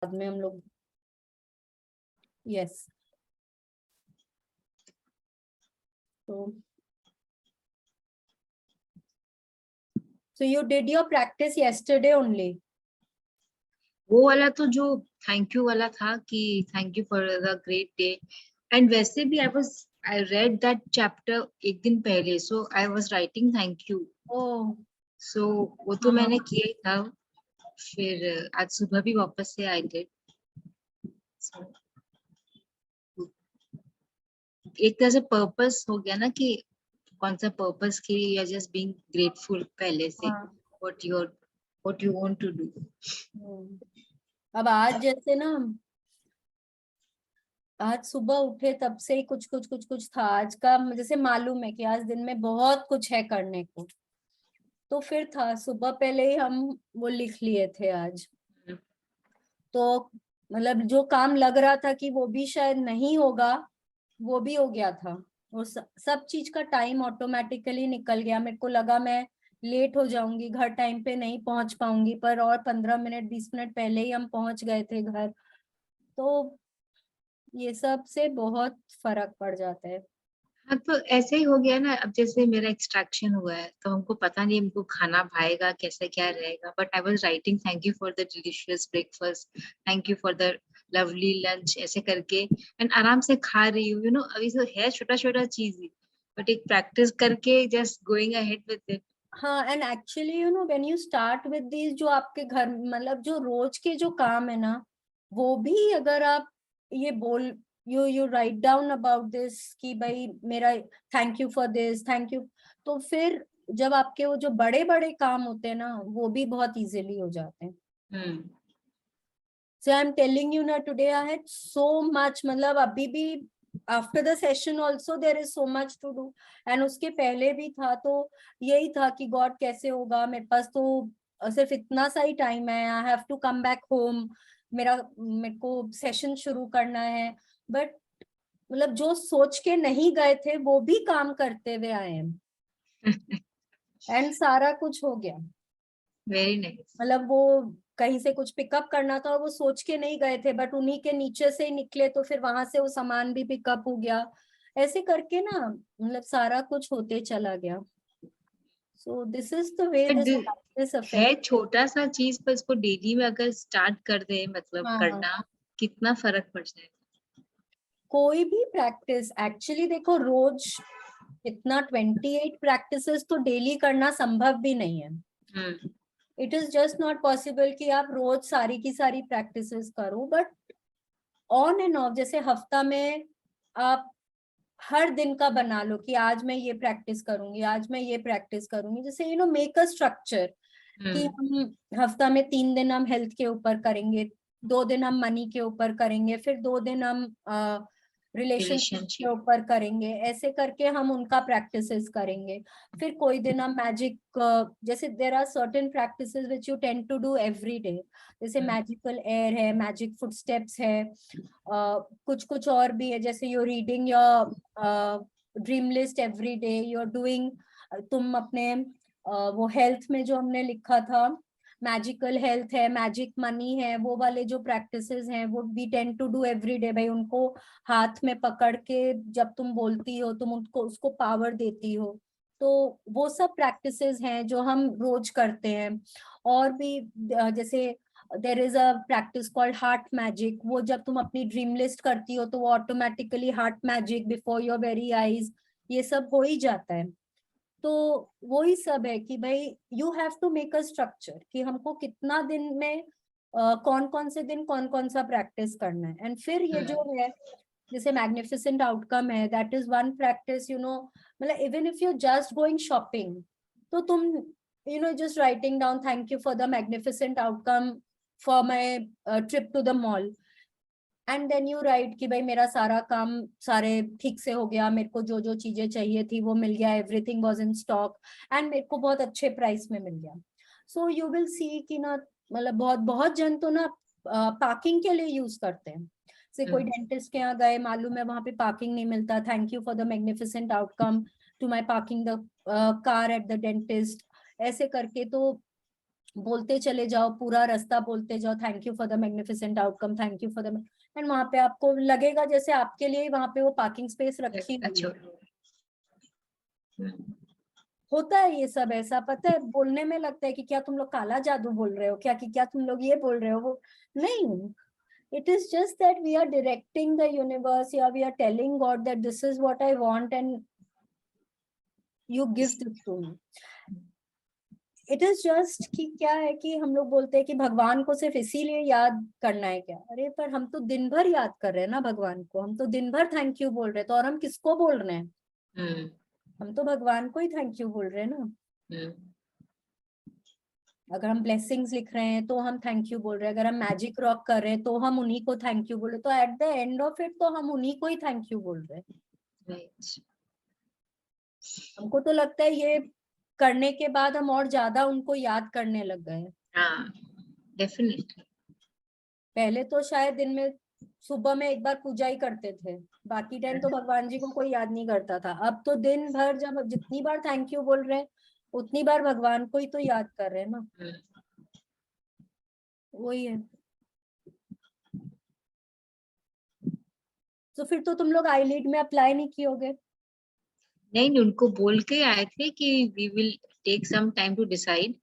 बाद में हम लोग yes so you did your practice yesterday only. वो वाला तो जो थैंक यू वाला था कि thank you for the great day, and वैसे भी आई रेड दैट चैप्टर एक दिन पहले, so I was writing thank you. Oh so वो तो मैंने किया ही था, फिर आज सुबह भी वापस से आई डिड। एक तरह से पर्पस हो गया ना कि कौन सा पर्पस के लिए, जस्ट बीइंग ग्रेटफुल पहले से what you want to do. अब आज जैसे ना आज सुबह उठे तब से ही कुछ था आज का, जैसे मालूम है कि आज दिन में बहुत कुछ है करने को, तो फिर था सुबह पहले ही हम वो लिख लिए थे आज। तो मतलब जो काम लग रहा था कि वो भी शायद नहीं होगा वो भी हो गया था, और सब चीज का टाइम ऑटोमेटिकली निकल गया। मेरे को लगा मैं लेट हो जाऊंगी, घर टाइम पे नहीं पहुंच पाऊंगी, पर और 15 मिनट 20 मिनट पहले ही हम पहुंच गए थे घर। तो ये सब से बहुत फर्क पड़ जाता है। हाँ, तो ऐसे ही हो गया ना। अब जैसे मेरा एक्सट्रैक्शन हुआ है तो हमको पता नहीं हमको खाना भाएगा कैसे क्या रहेगा, but I was writing thank you for the delicious breakfast, thank you for the lovely lunch, ऐसे करके एंड आराम से खा रही हूँ। अभी तो है छोटा छोटा चीज ही, बट एक प्रैक्टिस करके just going ahead with it. हाँ, and actually when you start with these, जो आपके घर मतलब जो रोज के जो काम है ना, वो भी अगर आप ये बोल you write down about this कि भाई मेरा thank you for this, thank you, तो फिर जब आपके वो जो बड़े बड़े काम होते हैं ना वो भी बहुत इजीली हो जाते हैं। So I'm telling you ना, today I had so much, मतलब अभी भी after the session also there is so much to do, and उसके पहले भी था। तो यही था कि गॉड कैसे होगा, मेरे पास तो सिर्फ इतना सा ही टाइम है, I have to come back home, मेरे को सेशन शुरू करना है। बट मतलब जो सोच के नहीं गए थे वो भी काम करते हुए आए हैं एंड सारा कुछ हो गया। Very nice. मतलब वो कहीं से कुछ पिकअप करना था और वो सोच के नहीं गए थे, बट उन्हीं के नीचे से ही निकले, तो फिर वहां से वो सामान भी पिकअप हो गया। ऐसे करके ना मतलब सारा कुछ होते चला गया। So this is the way this है अफेक्ट। छोटा सा चीज, पर इसको डेली में अगर स्टार्ट कर दे, मतलब हाँ, करना, कितना फर्क पड़ जाएगा। कोई भी प्रैक्टिस एक्चुअली देखो, रोज इतना 28 प्रैक्टिसेस तो डेली करना संभव भी नहीं है। It is just not possible कि आप रोज सारी की सारी प्रैक्टिसेस करो, बट ऑन एंड ऑफ, जैसे हफ्ता में आप हर दिन का बना लो कि आज मैं ये प्रैक्टिस करूंगी, आज मैं ये प्रैक्टिस करूंगी। जैसे मेक अ स्ट्रक्चर कि हम हफ्ता में 3 दिन हम हेल्थ के ऊपर करेंगे, 2 दिन हम मनी के ऊपर करेंगे, फिर 2 दिन हम रिलेशनशिप के रिलेशनशिप। ऊपर करेंगे। ऐसे करके हम उनका प्रैक्टिसेस करेंगे। फिर कोई दिन हम मैजिक, जैसे there are certain practices which you tend to do every day, जैसे मैजिकल एयर है, मैजिक फुटस्टेप्स है, कुछ कुछ और भी है, जैसे you reading your dream list every day, you are doing, तुम अपने वो हेल्थ में जो हमने लिखा था मैजिकल हेल्थ है, मैजिक मनी है, वो वाले जो प्रैक्टिसेस हैं वो we tend to do every day. भाई उनको हाथ में पकड़ के जब तुम बोलती हो तुम उनको उसको पावर देती हो, तो वो सब प्रैक्टिसेस हैं जो हम रोज करते हैं। और भी जैसे there is a practice called heart magic, वो जब तुम अपनी ड्रीम लिस्ट करती हो तो वो automatically heart magic before your very eyes, ये सब हो ही जाता है। तो वही सब है कि भाई you have to make a structure कि हमको कितना दिन में कौन कौन से दिन कौन कौन सा प्रैक्टिस करना है। एंड फिर ये जो है जैसे मैग्निफिसेंट आउटकम है, दैट इज वन प्रैक्टिस, मतलब even if you just going shopping, तो तुम just writing down thank you for the magnificent outcome for my trip to the mall, and then you write कि भाई मेरा सारा काम सारे ठीक से हो गया, मेरे को जो जो चीजें चाहिए थी वो मिल गया, everything was in stock, and मेरे को बहुत अच्छे प्राइस में मिल गया। सो यू विल सी कि ना, मतलब बहुत बहुत जन तो ना पार्किंग के लिए यूज करते हैं। से कोई डेंटिस्ट के यहाँ गए, मालूम है वहां पे पार्किंग नहीं मिलता, thank you for the magnificent outcome to my parking the car at the dentist, ऐसे करके। तो बोलते चले जाओ, पूरा रास्ता बोलते जाओ, thank you for the magnificent outcome, thank you for the, and वहां पे आपको लगेगा जैसे आपके लिए वहां पे वो पार्किंग स्पेस रखी हुई अच्छा। है। होता है ये सब ऐसा, पता है, बोलने में लगता है कि क्या तुम लोग काला जादू बोल रहे हो क्या, कि क्या तुम लोग ये बोल रहे हो वो, नहीं, it is just that we are directing the universe, या we are telling God that this is what I want and you give this to me. It is just कि क्या है कि हम लोग बोलते हैं कि भगवान को सिर्फ इसीलिए याद करना है क्या, अरे पर हम तो दिन भर याद कर रहे हैं ना भगवान को, हम तो दिन भर थैंक यू बोल रहे हैं, तो और हम किसको बोल रहे हैं, हम तो भगवान को ही थैंक यू बोल रहे हैं ना। अगर हम ब्लेसिंग्स लिख रहे हैं तो हम थैंक यू बोल रहे हैं, अगर हम मैजिक रॉक कर रहे हैं तो हम उन्हीं को थैंक यू बोल रहे हैं, तो at the end of it तो हम उन्हीं को ही थैंक यू बोल रहे हैं। हमको तो लगता है ये करने के बाद हम और ज्यादा उनको याद करने लग गए। हाँ, डेफिनेटली। पहले तो शायद दिन में सुबह में एक बार पूजा ही करते थे, बाकी टाइम तो भगवान जी को कोई याद नहीं करता था। अब तो दिन भर जब जितनी बार थैंक यू बोल रहे हैं उतनी बार भगवान को ही तो याद कर रहे हैं ना, वही है। तो फिर तो तुम लोग आईलीड में अप्लाई नहीं कियोगे? नहीं, उनको बोल के आए थे कि we will take some time to decide,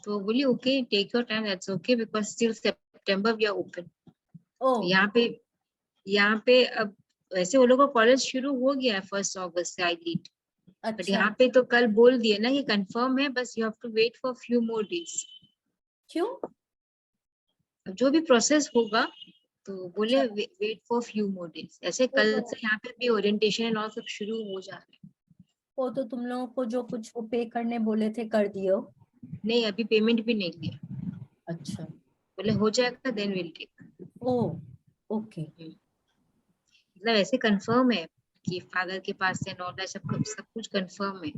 तो बोली okay, take your time, that's okay, because still September we are open. यहाँ पे अब वैसे वो लोग का कॉलेज शुरू हो गया है 1 अगस्त से आईलीड, बट अच्छा, यहाँ पे तो कल बोल दिए ना कि कंफर्म है, बस you have to wait for few more days. क्यों? जो भी प्रोसेस होगा तो बोले अच्छा, wait for few more days. ऐसे वो कल तो से यहाँ पे भी ओरिएंटेशन एंड ऑल सब शुरू हो जा रहे हैं। वो तो तुम लोगों को जो कुछ वो पे करने बोले थे कर दियो? नहीं, अभी पेमेंट भी नहीं लिया, अच्छा, बोले हो जाएगा then will take. Oh, okay. मतलब ऐसे कंफर्म है कि फादर के पास से नॉलेज सब कुछ कंफर्म है,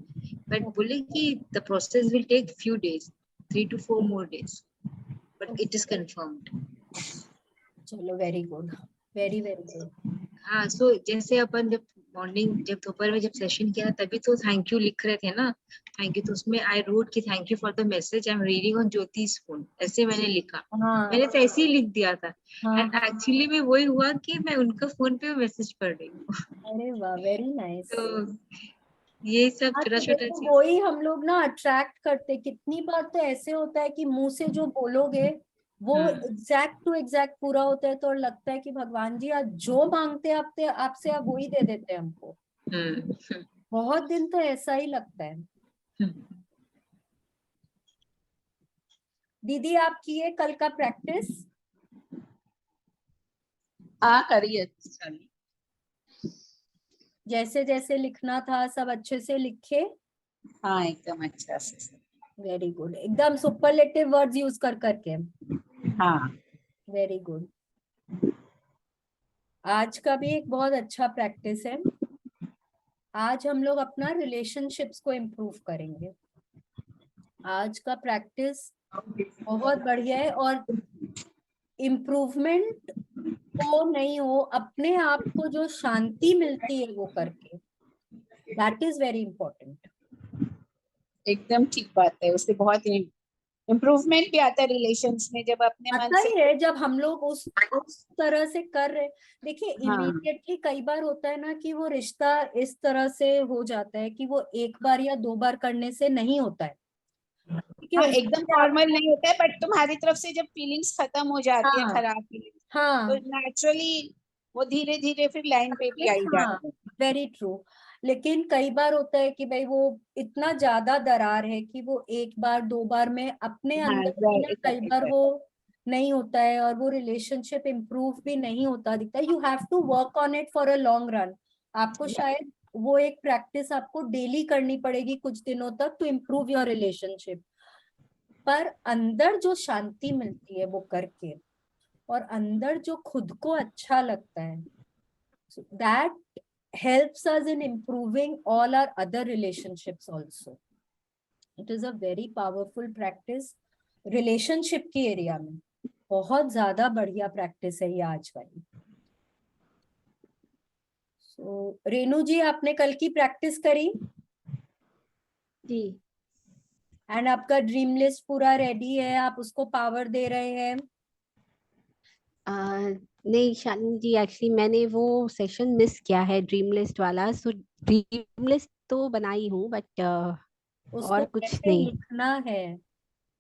बट बोले कि the process will take few days, 3 to 4 more days, but it is confirmed. चलो, very good, very very good. हाँ, सो जैसे अपन जब मॉर्निंग जब दोपहर में जब सेशन किया तभी तो थैंक यू लिख रहे थे ना, थैंक यू, तो उसमें आई रोट कि thank you for the message, I am reading on ज्योति's फोन, ऐसे मैंने लिखा। हाँ मैंने तो ऐसे ही लिख दिया था, हाँ, एंड एक्चुअली में वही हुआ कि मैं उनका फोन पे मैसेज पढ़ रही हूँ। अरे वाह, वेरी नाइस। तो ये सब हाँ छोटा तो छोटा देखो चीज। वही हम लोग ना अट्रैक्ट करते, कितनी बार तो ऐसे होता है कि मुंह से जो बोलोगे वो एग्जैक्ट टू एग्जैक्ट पूरा होता है, तो लगता है कि भगवान जी आज जो मांगते हैं आपसे आपसे आप वही दे देते हैं हमको। बहुत दिन तो ऐसा ही लगता है। दीदी आप किए कल का प्रैक्टिस? हाँ करिए। जैसे जैसे लिखना था सब अच्छे से लिखे? हाँ एकदम अच्छा से। वेरी गुड, एकदम सुपरलेटिव वर्ड्स यूज कर करके। हाँ वेरी गुड। आज का भी एक बहुत अच्छा प्रैक्टिस है। आज हम लोग अपना रिलेशनशिप्स को इम्प्रूव करेंगे। आज का प्रैक्टिस बहुत बढ़िया है, और इम्प्रूवमेंट हो नहीं हो, अपने आप को जो शांति मिलती है वो करके, दैट इज वेरी इंपॉर्टेंट। एकदम ठीक बात है, उससे बहुत इम्प्रूवमेंट भी आता है रिलेशंस में जब अपने मन आता से। ही है जब हम लोग उस तरह से कर रहे। देखिए हाँ इमीडिएटली कई बार होता है ना कि वो रिश्ता इस तरह से हो जाता है कि वो एक बार या दो बार करने से नहीं होता है, ठीक है, हाँ, उसके एकदम लिए आप, नॉर्मल नहीं होता है, बट तुम्हारी तरफ से जब फीलिंग्स खत्म हो जाती है, हाँ खराब फीलिंग्स, तो हाँ, नेचुरली वो धीरे धीरे फिर लाइन पे भी आई हाँ, जाते हैं। Very true. लेकिन कई बार होता है कि भाई वो इतना ज्यादा दरार है कि वो एक बार दो बार में अपने हाँ अंदर भी ना कई बार exactly. वो नहीं होता है, और वो रिलेशनशिप इम्प्रूव भी नहीं होता दिखता है। You have to work on it for a long run. आपको शायद वो एक प्रैक्टिस आपको डेली करनी पड़ेगी कुछ दिनों तक टू इम्प्रूव योर रिलेशनशिप। पर अंदर जो शांति मिलती है वो करके, और अंदर जो खुद को अच्छा लगता है, that helps us in improving all our other relationships also. It is a very powerful practice relationship की एरिया में, बहुत ज्यादा बढ़िया प्रैक्टिस है ये आज वाली। रेनू जी आपने कल की प्रैक्टिस करी? जी एंड आपका ड्रीम लिस्ट पूरा रेडी है, आप उसको पावर दे रहे हैं? नहीं शालिनी जी, एक्चुअली मैंने वो सेशन मिस किया है ड्रीम लिस्ट वाला। सो ड्रीम लिस्ट तो बनाई हूँ, बट उसको और कुछ कैसे नहीं। लिखना है,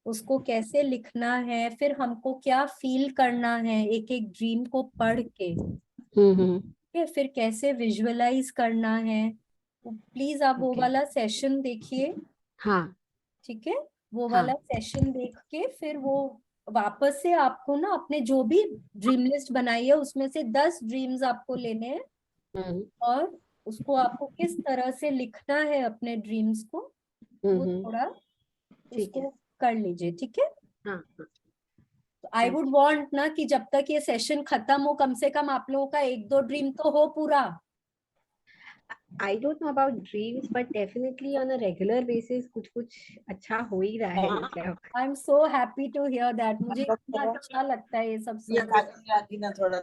उसको कैसे लिखना है, फिर हमको क्या फील करना है एक एक ड्रीम को पढ़ के, हम्म। ठीक है, फिर कैसे विजुअलाइज करना है, प्लीज आप वो Okay. वाला सेशन देखिए, हाँ ठीक है। वो हाँ। वाला सेशन देख के फिर वो वापस से आपको ना अपने जो भी ड्रीम लिस्ट बनाई है उसमें से 10 ड्रीम्स आपको लेने हैं, हम्म और उसको आपको किस तरह से लिखना है अपने ड्रीम्स को, वो हम्म। थोड़ा ठीक है। उसको कर लीजिए, ठीक है। हाँ हाँ। तो आई वुड वांट ना कि जब तक ये सेशन खत्म हो, कम से कम आप लोगों का एक दो ड्रीम तो हो पूरा। I don't know about dreams, but definitely on a regular basis कुछ कुछ अच्छा हो ही रहा है मतलब। I am so happy to hear that, मुझे इतना अच्छा लगता है ये सब ये सुन। काटने आती ना थोड़ा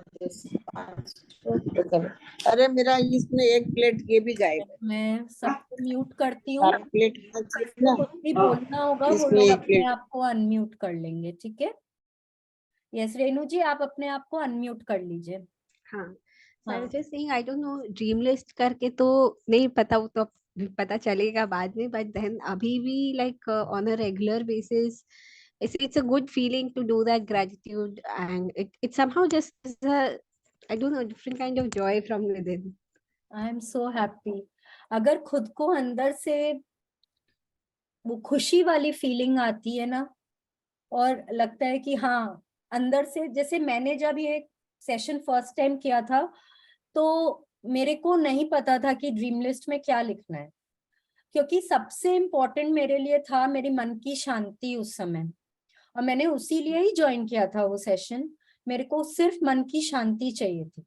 अरे मेरा इसमें एक प्लेट ये भी गायब है। मैं सबको म्यूट करती हूँ, 7 प्लेट जिसको कुछ भी बोलना होगा वो इसमें लोग एक अपने प्लेट आप को अनम्यूट कर लेंगे, ठीक है। यस रेनू जी, आप अपने आप को अनम्यूट कर लीजिए। हाँ। हाँ। I was just saying, I don't know, dream list करके तो नहीं पता, वो तो अब पता चलेगा बाद में, बट देन अभी भी like on a regular basis it's a good feeling to do that gratitude, and it somehow just is a, I don't know, different kind of joy from within. I am so happy. अगर खुद को अंदर से वो खुशी वाली feeling आती है ना, और लगता है कि हाँ अंदर से, जैसे मैंने जब ये सेशन फर्स्ट टाइम किया था तो मेरे को नहीं पता था कि ड्रीम लिस्ट में क्या लिखना है, क्योंकि सबसे इम्पोर्टेंट मेरे लिए था मेरी मन की शांति उस समय, और मैंने उसी लिए ही ज्वाइन किया था वो सेशन। मेरे को सिर्फ मन की शांति चाहिए थी,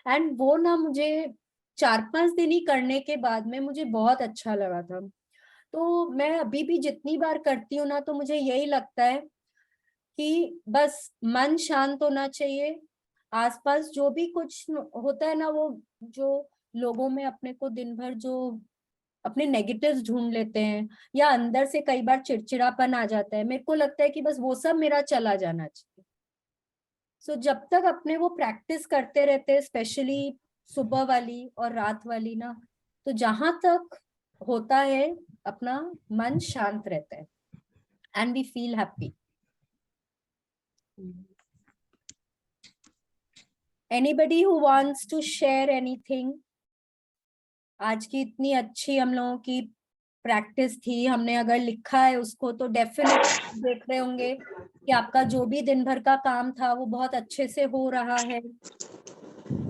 एंड वो ना मुझे 4-5 दिन ही करने के बाद में मुझे बहुत अच्छा लगा था। तो मैं अभी भी जितनी बार करती हूँ ना, तो मुझे यही लगता है कि बस मन शांत होना चाहिए, आसपास जो भी कुछ होता है ना, वो जो लोगों में अपने को दिन भर जो अपने नेगेटिव्स ढूंढ लेते हैं, या अंदर से कई बार चिड़चिड़ापन आ जाता है, मेरे को लगता है कि बस वो सब मेरा चला जाना चाहिए। सो जब तक अपने वो प्रैक्टिस करते रहते हैं, स्पेशली सुबह वाली और रात वाली ना, तो जहां तक होता है अपना मन शांत रहता है and we feel happy. Anybody who wants to share anything? आज की इतनी अच्छी हम लोगों की प्रैक्टिस थी, हमने अगर लिखा है उसको तो डेफिनेटली देख रहे होंगे कि आपका जो भी दिन भर का काम था वो बहुत अच्छे से हो रहा है।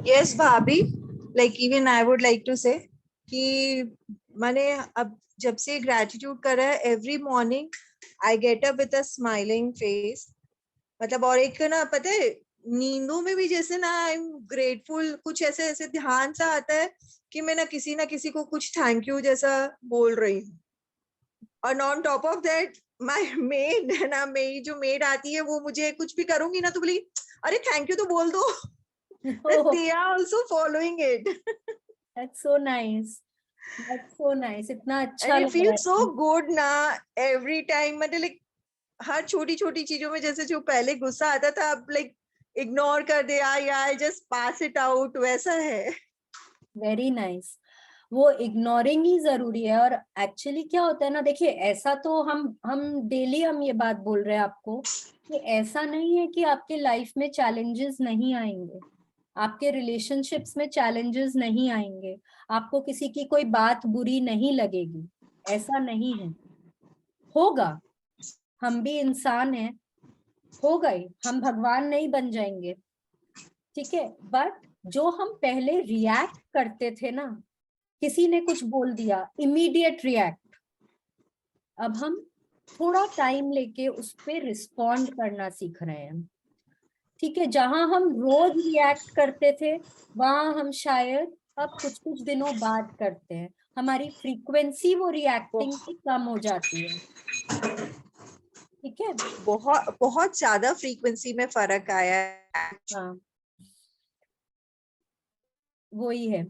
Yes, भाभी, like even I would like to say कि मैंने अब जब से gratitude करा है, every morning I get up with a smiling face, मतलब और एक ना पता है नींदों में भी जैसे ना आई एम ग्रेटफुल, कुछ ऐसे ऐसे ध्यान सा आता है कि मैं ना किसी को कुछ थैंक यू जैसा बोल रही हूँ। और on top of that my made है ना, मेरी जो मेड आती है वो मुझे कुछ भी करूंगी ना तो बोली अरे थैंक यू तो बोल दो। They are also following it. That's so nice. That's so nice. इतना अच्छा And it लग रहा feels so है। good ना every time, मतलब like हर छोटी छोटी चीजों में जैसे जो पहले गुस्सा आता था अब like इग्नोर कर दे, यार जस्ट पास इट आउट, वैसा है। Very nice. वो इग्नोरिंग ही जरूरी है। और एक्चुअली क्या होता है ना, देखिए ऐसा तो हम डेली हम ये बात बोल रहे हैं आपको कि ऐसा नहीं है कि आपके लाइफ में चैलेंजेस नहीं आएंगे, आपके रिलेशनशिप्स में चैलेंजेस नहीं आएंगे, आपको किसी की कोई बात बुरी नहीं लगेगी, ऐसा नहीं है। होगा, हम भी इंसान हैं, होगा ही, हम भगवान नहीं बन जाएंगे, ठीक है। बट जो हम पहले रिएक्ट करते थे ना, किसी ने कुछ बोल दिया, इमीडिएट रिएक्ट, अब हम थोड़ा टाइम लेके उस पर रिस्पॉन्ड करना सीख रहे हैं, ठीक है। जहां हम रोज रिएक्ट करते थे वहां हम शायद अब कुछ कुछ दिनों बाद करते हैं, हमारी फ्रीक्वेंसी वो रिएक्टिंग की कम हो जाती है, ठीक है। बहुत बहुत ज्यादा फ्रीक्वेंसी में फर्क आया है। हाँ वही है।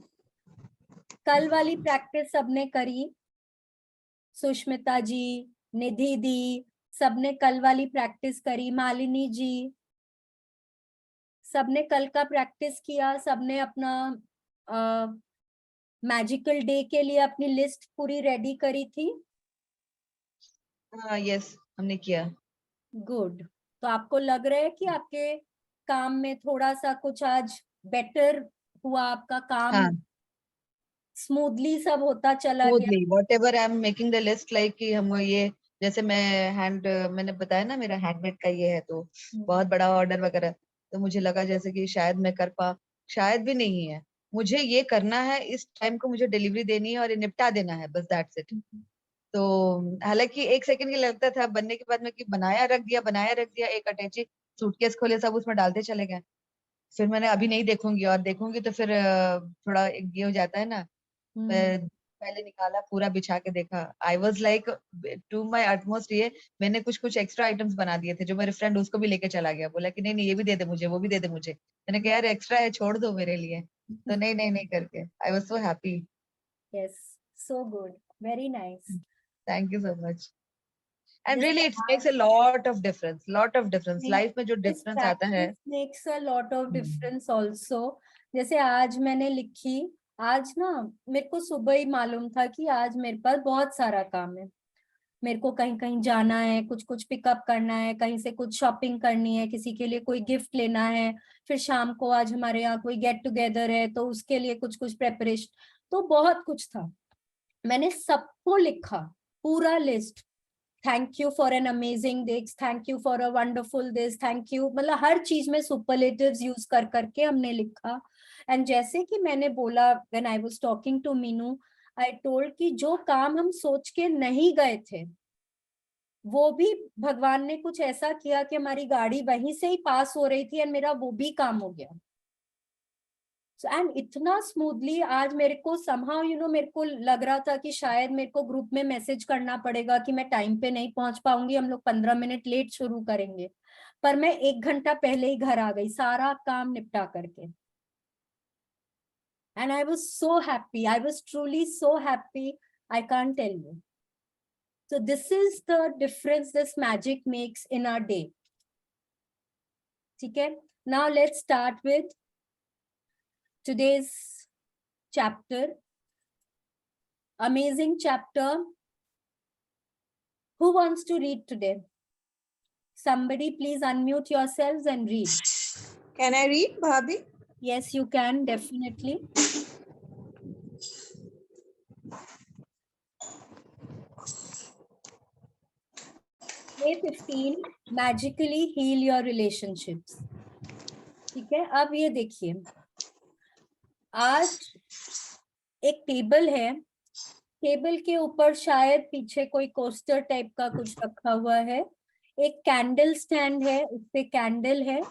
कल वाली प्रैक्टिस सबने करी? सुष्मिता जी, निधि दी, सबने कल वाली प्रैक्टिस करी, मालिनी जी सबने कल का प्रैक्टिस किया, सबने अपना मैजिकल डे के लिए अपनी लिस्ट पूरी रेडी करी थी। हाँ यस, हमने किया। गुड। तो आपको लग रहा है कि आपके काम में थोड़ा सा कुछ आज बेटर हुआ, आपका काम हाँ, स्मूथली सब होता चला गया? Smoothly whatever I am making the list, like कि हम ये जैसे मैंने बताया ना मेरा हैंडमेड का ये है, तो बहुत बड़ा ऑर्डर वगैरह, तो मुझे लगा जैसे कि शायद मैं कर पा, शायद भी नहीं है, मुझे ये करना है, इस टाइम को मुझे डिलीवरी देनी है और ये निपटा देना है, बस दैट्स इट। तो हालांकि एक सेकंड के लिए लगता था बनने के बाद में कि बनाया रख दिया, एक अटैची सूटकेस खोले, सब उसमें डालते चले गए। फिर मैंने अभी नहीं देखूंगी, और देखूंगी तो फिर थोड़ा ये हो जाता है ना। मैं पहले निकाला, पूरा बिछा के देखा, I was like to my utmost, ये मैंने कुछ कुछ एक्स्ट्रा आइटम्स बना दिए थे, जो मेरे फ्रेंड उसको भी लेके चला गया, बोला कि नहीं नहीं ये भी दे दे मुझे, वो भी दे दे मुझे। मैंने कहा यार एक्स्ट्रा है, छोड़ दो मेरे लिए। तो नहीं नहीं नहीं करके I was so happy. Yes, so good, very nice. Thank you so much. And really it makes a lot of difference, life में जो This डिफरेंस आता है। practice makes a lot of difference also. जैसे आज मैंने लिखी, आज ना मेरे को सुबह ही मालूम था कि आज मेरे पास बहुत सारा काम है, मेरे को कहीं कहीं जाना है, कुछ कुछ पिकअप करना है, कहीं से कुछ शॉपिंग करनी है, किसी के लिए कोई गिफ्ट लेना है, फिर शाम को आज हमारे यहाँ कोई गेट टुगेदर है तो उसके लिए कुछ कुछ प्रेपरेशन, तो बहुत कुछ था। मैंने सबको लिखा, पूरा list, thank you for an amazing this, thank you for a wonderful this, thank you, मतलब हर चीज में सुपरलेटिव्स यूज कर करके हमने लिखा। एंड जैसे कि मैंने बोला when I was talking to Meenu, I told कि जो काम हम सोच के नहीं गए थे वो भी भगवान ने कुछ ऐसा किया कि हमारी गाड़ी वहीं से ही पास हो रही थी एंड मेरा वो भी काम हो गया। एंड इतना स्मूथली आज मेरे को somehow मेरे को लग रहा था कि शायद मेरे को ग्रुप में मैसेज करना पड़ेगा कि मैं टाइम पे नहीं पहुंच पाऊंगी, हम लोग 15 मिनट लेट शुरू करेंगे, पर मैं 1 घंटा पहले ही घर आ गई सारा काम निपटा करके। And I was so happy, I was truly so happy, I can't tell you. So this is the difference this magic makes in our day. ठीक है, now let's start with today's chapter, amazing chapter. Who wants to read today? Somebody please unmute yourselves and read. Can I read, Bhabhi? Yes, you can, definitely. Day 15, magically heal your relationships. ठीक है, अब ये देखिए, आज एक table है, table के ऊपर शायद पीछे कोई कोस्टर टाइप का कुछ रखा हुआ है, एक कैंडल स्टैंड है, उस पे कैंडल है,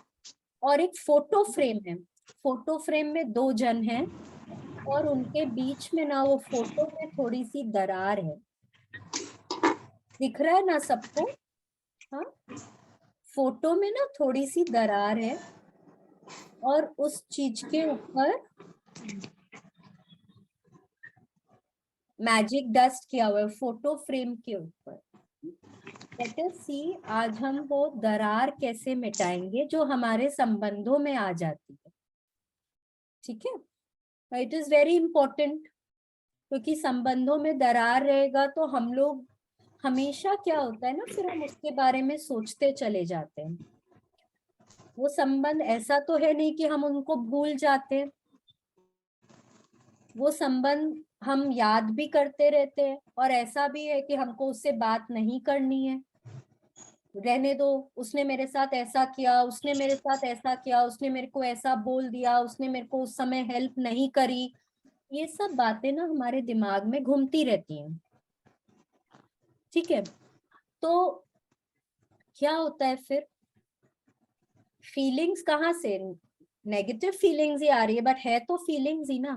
और एक फोटो फ्रेम है। फोटो फ्रेम में 2 जन हैं और उनके बीच में ना वो फोटो में थोड़ी सी दरार है, दिख रहा है ना सबको? हाँ, फोटो में ना थोड़ी सी दरार है और उस चीज के ऊपर मैजिक डस्ट किया हुआ है, फोटो फ्रेम के ऊपर। लेट अस सी आज हम वो दरार कैसे मिटाएंगे जो हमारे संबंधों में आ जाती है। ठीक है, इट इज वेरी इंपॉर्टेंट, क्योंकि संबंधों में दरार रहेगा तो हम लोग हमेशा क्या होता है ना, फिर हम उसके बारे में सोचते चले जाते हैं। वो संबंध ऐसा तो है नहीं कि हम उनको भूल जाते हैं, वो संबंध हम याद भी करते रहते हैं, और ऐसा भी है कि हमको उससे बात नहीं करनी है, रहने दो, उसने मेरे साथ ऐसा किया, उसने मेरे साथ ऐसा किया, उसने मेरे को ऐसा बोल दिया, उसने मेरे को उस समय हेल्प नहीं करी, ये सब बातें ना हमारे दिमाग में घूमती रहती हैं। ठीक है, तो क्या होता है फिर, फीलिंग्स कहाँ से, नेगेटिव फीलिंग्स ही आ रही है, बट है तो फीलिंग्स ही ना।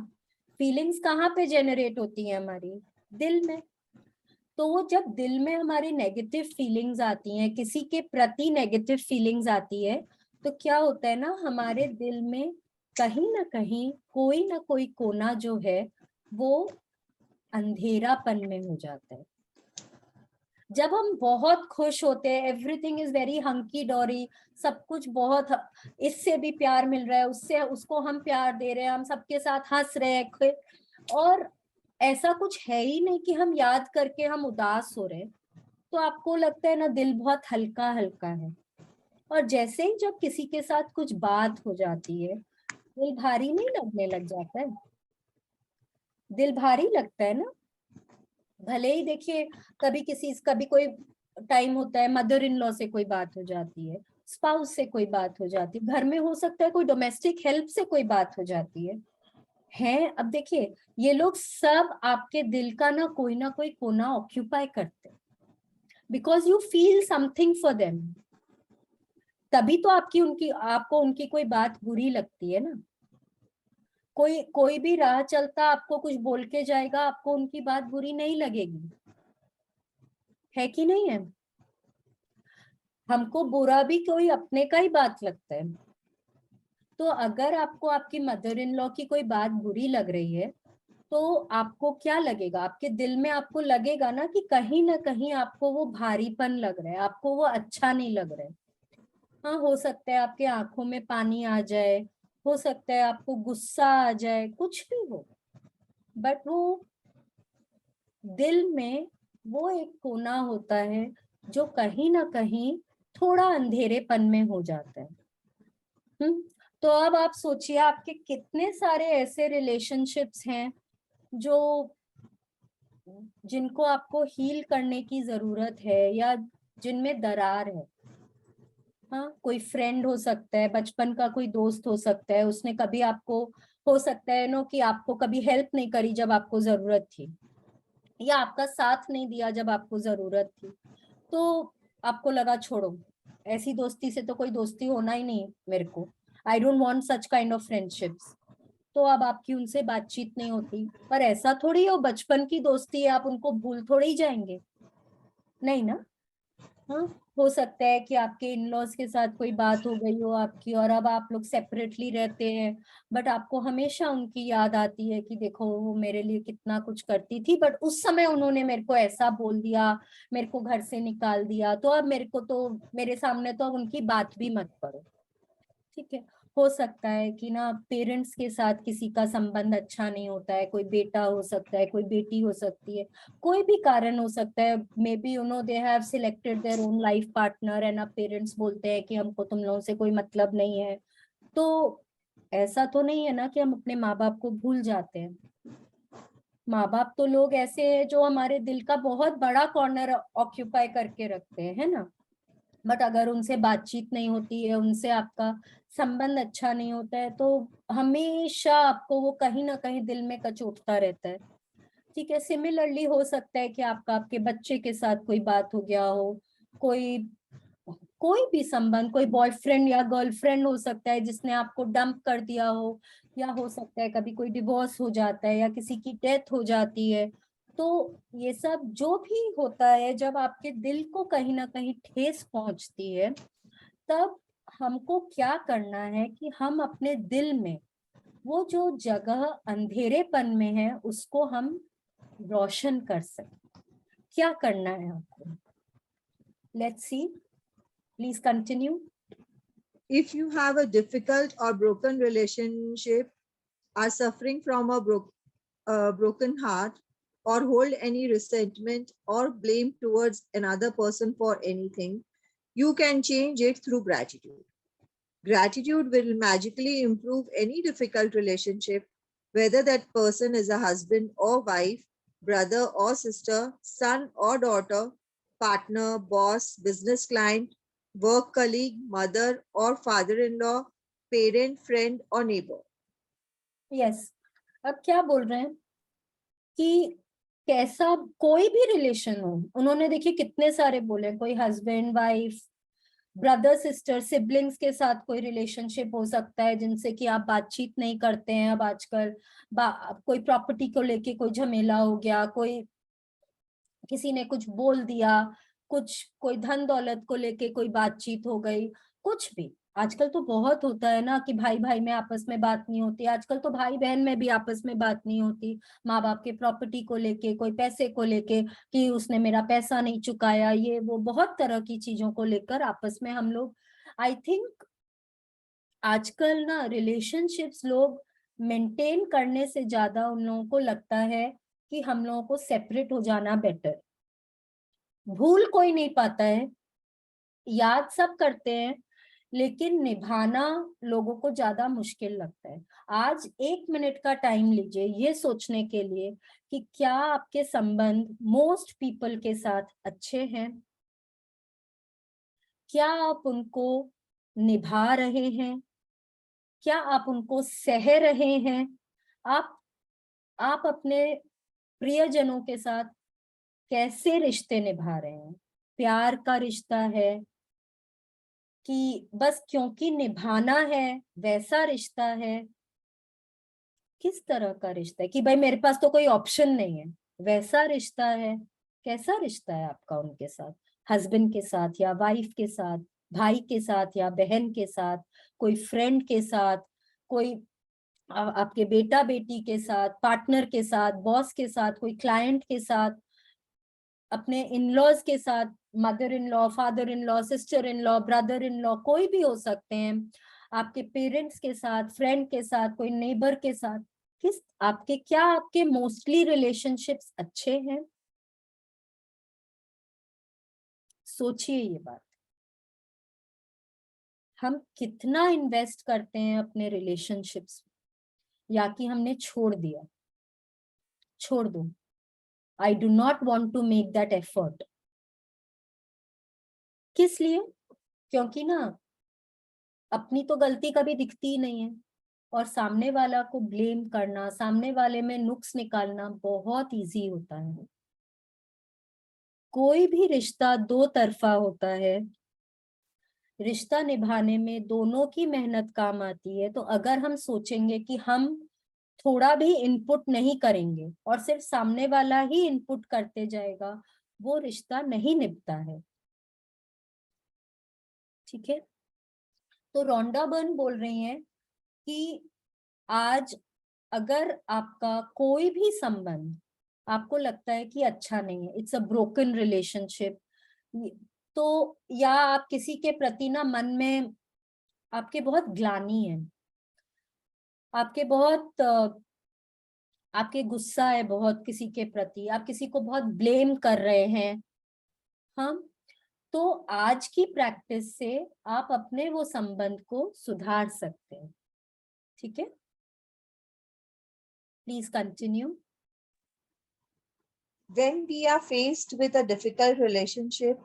फीलिंग्स कहाँ पे जेनरेट होती है, हमारी दिल में। तो वो जब दिल में हमारी नेगेटिव फीलिंग्स आती हैं, किसी के प्रति नेगेटिव फीलिंग्स आती है, तो क्या होता है ना, हमारे दिल में कहीं ना कहीं कोई ना कोई कोना जो है वो अंधेरापन में हो जाता है। जब हम बहुत खुश होते हैं, एवरीथिंग इज वेरी हंकी डोरी, सब कुछ बहुत, इससे भी प्यार मिल रहा है, उससे उसको हम प्यार दे रहे हैं, हम सबके साथ हंस रहे हैं, और ऐसा कुछ है ही नहीं कि हम याद करके हम उदास हो रहे हैं, तो आपको लगता है ना दिल बहुत हल्का हल्का है। और जैसे ही जब किसी के साथ कुछ बात हो जाती है, दिल भारी नहीं लगने लग जाता है? दिल भारी लगता है ना। भले ही देखिए कभी कोई टाइम होता है मदर इन लॉ से कोई बात हो जाती है, स्पाउस से कोई बात हो जाती है, घर में हो सकता है कोई डोमेस्टिक हेल्प से कोई बात हो जाती है। अब देखिए ये लोग सब आपके दिल का ना कोई कोना ऑक्यूपाई करते हैं, because you feel something for them. तभी तो आपको उनकी कोई बात बुरी लगती है ना। कोई भी राह चलता आपको कुछ बोल के जाएगा, आपको उनकी बात बुरी नहीं लगेगी, है कि नहीं है? हमको बुरा भी कोई अपने का ही बात लगता है। तो अगर आपको आपकी मदर इन लॉ की कोई बात बुरी लग रही है, तो आपको क्या लगेगा? आपके दिल में आपको लगेगा ना कहीं आपको वो भारीपन लग रहा है, आपको वो अच्छा नहीं लग रहा है। हाँ, हो सकता है आपके आंखों में पानी आ जाए, हो सकता है आपको गुस्सा आ जाए, कुछ भी हो, बट वो दिल में वो एक कोना होता है जो कहीं ना कहीं थोड़ा अंधेरेपन में हो जाता है। तो अब आप सोचिए आपके कितने सारे ऐसे रिलेशनशिप्स हैं जिनको आपको हील करने की जरूरत है, या जिनमें दरार है। हाँ, कोई फ्रेंड हो सकता है, बचपन का कोई दोस्त हो सकता है, उसने कभी आपको, हो सकता है नो कि आपको कभी हेल्प नहीं करी जब आपको जरूरत थी, या आपका साथ नहीं दिया जब आपको जरूरत थी, तो आपको लगा छोड़ो, ऐसी दोस्ती से तो कोई दोस्ती होना ही नहीं मेरे को, I don't want such kind of friendships. तो अब आपकी उनसे बातचीत नहीं होती, पर ऐसा थोड़ी है, वो बचपन की दोस्ती है, आप उनको भूल थोड़ी ही जाएंगे, नहीं ना। हाँ, हो सकता है कि आपके इन लॉज के साथ कोई बात हो गई हो आपकी, और अब आप लोग सेपरेटली रहते हैं, बट आपको हमेशा उनकी याद आती है कि देखो वो मेरे लिए कितना कुछ करती थी, बट उस समय उन्होंने मेरे को ऐसा बोल दिया, मेरे को घर से निकाल दिया, तो अब मेरे सामने तो अब उनकी बात भी मत करो। ठीक है, हो सकता है कि ना पेरेंट्स के साथ किसी का संबंध अच्छा नहीं होता है, कोई बेटा हो सकता है, कोई बेटी हो सकती है, कोई भी कारण हो सकता है, may be they have selected their own life partner, and अब पेरेंट्स बोलते हैं कि हमको तुम लोगों से कोई मतलब नहीं है। तो ऐसा तो नहीं है ना कि हम अपने माँ बाप को भूल जाते हैं। माँ बाप तो लोग ऐसे हैं जो हमारे दिल का बहुत बड़ा कॉर्नर ऑक्यूपाई करके रखते हैं, है ना। बट अगर उनसे बातचीत नहीं होती है, उनसे आपका संबंध अच्छा नहीं होता है, तो हमेशा आपको वो कहीं ना कहीं दिल में कचोटता रहता है। ठीक है, सिमिलरली हो सकता है कि आपके बच्चे के साथ कोई बात हो गया हो, कोई कोई भी संबंध, कोई बॉयफ्रेंड या गर्लफ्रेंड हो सकता है जिसने आपको डंप कर दिया हो, या हो सकता है कभी कोई डिवोर्स हो जाता है, या किसी की डेथ हो जाती है। तो ये सब जो भी होता है, जब आपके दिल को कहीं ना कहीं ठेस पहुंचती है, तब हमको क्या करना है कि हम अपने दिल में वो जो जगह अंधेरेपन में है उसको हम रोशन कर सकें। क्या करना है आपको? Let's see, please continue. If you have a difficult or broken relationship, are suffering from a broken heart, or hold any resentment or blame towards another person for anything, you can change it through gratitude. Gratitude will magically improve any difficult relationship, whether that person is a husband or wife, brother or sister, son or daughter, partner, boss, business client, work colleague, mother or father-in-law, parent, friend or neighbor. Yes, अब क्या बोल रहे हैं कि कैसा कोई भी relation हो, उन्होंने देखिए कितने सारे बोले, कोई husband wife, brother sister, siblings के साथ कोई रिलेशनशिप हो सकता है जिनसे कि आप बातचीत नहीं करते हैं अब आजकल, कोई प्रॉपर्टी को लेके कोई झमेला हो गया, कोई किसी ने कुछ बोल दिया, कोई धन दौलत को लेके कोई बातचीत हो गई, कुछ भी, आजकल तो बहुत होता है ना कि भाई भाई में आपस में बात नहीं होती, आजकल तो भाई बहन में भी आपस में बात नहीं होती, माँ बाप के प्रॉपर्टी को लेके, कोई पैसे को लेके कि उसने मेरा पैसा नहीं चुकाया, ये वो बहुत तरह की चीजों को लेकर आपस में हम लोग, आई थिंक आजकल ना रिलेशनशिप्स लोग मेंटेन करने से ज्यादा उन लोगों को लगता है कि हम लोगों को सेपरेट हो जाना बेटर। भूल कोई नहीं पाता है, याद सब करते हैं, लेकिन निभाना लोगों को ज्यादा मुश्किल लगता है। आज 1 मिनट का टाइम लीजिए ये सोचने के लिए कि क्या आपके संबंध मोस्ट पीपल के साथ अच्छे हैं, क्या आप उनको निभा रहे हैं, क्या आप उनको सह रहे हैं, आप अपने प्रियजनों के साथ कैसे रिश्ते निभा रहे हैं। प्यार का रिश्ता है कि बस क्योंकि निभाना है वैसा रिश्ता है, किस तरह का रिश्ता है कि भाई मेरे पास तो कोई ऑप्शन नहीं है वैसा रिश्ता है। कैसा रिश्ता है आपका उनके साथ, हस्बैंड के साथ या वाइफ के साथ, भाई के साथ या बहन के साथ, कोई फ्रेंड के साथ, कोई आपके बेटा बेटी के साथ, पार्टनर के साथ, बॉस के साथ, कोई क्लाइंट के साथ, अपने इन लॉज के साथ, mother in law, father in law, sister in law, brother in law, कोई भी हो सकते हैं, आपके पेरेंट्स के साथ, फ्रेंड के साथ, कोई नेबर के साथ, क्या आपके मोस्टली रिलेशनशिप्स अच्छे हैं। सोचिए ये बात, हम कितना इन्वेस्ट करते हैं अपने रिलेशनशिप्स, या कि हमने छोड़ दिया, छोड़ दो, I do not want to make that effort. किस लिए? क्योंकि ना अपनी तो गलती कभी दिखती ही नहीं है, और सामने वाला को ब्लेम करना, सामने वाले में नुक्स निकालना बहुत इजी होता है। कोई भी रिश्ता दो तरफा होता है, रिश्ता निभाने में दोनों की मेहनत काम आती है। तो अगर हम सोचेंगे कि हम थोड़ा भी इनपुट नहीं करेंगे और सिर्फ सामने वाला ही इनपुट करते जाएगा, वो रिश्ता नहीं निभता है। ठीक है, तो रोंडा बर्न बोल रही हैं कि आज अगर आपका कोई भी संबंध आपको लगता है कि अच्छा नहीं है, इट्स अ ब्रोकन रिलेशनशिप, तो या आप किसी के प्रति ना मन में आपके बहुत ग्लानि है, आपके गुस्सा है बहुत किसी के प्रति, आप किसी को बहुत ब्लेम कर रहे हैं, हम तो आज की प्रैक्टिस से आप अपने वो संबंध को सुधार सकते हैं। ठीक है, please continue. When we are faced with a difficult relationship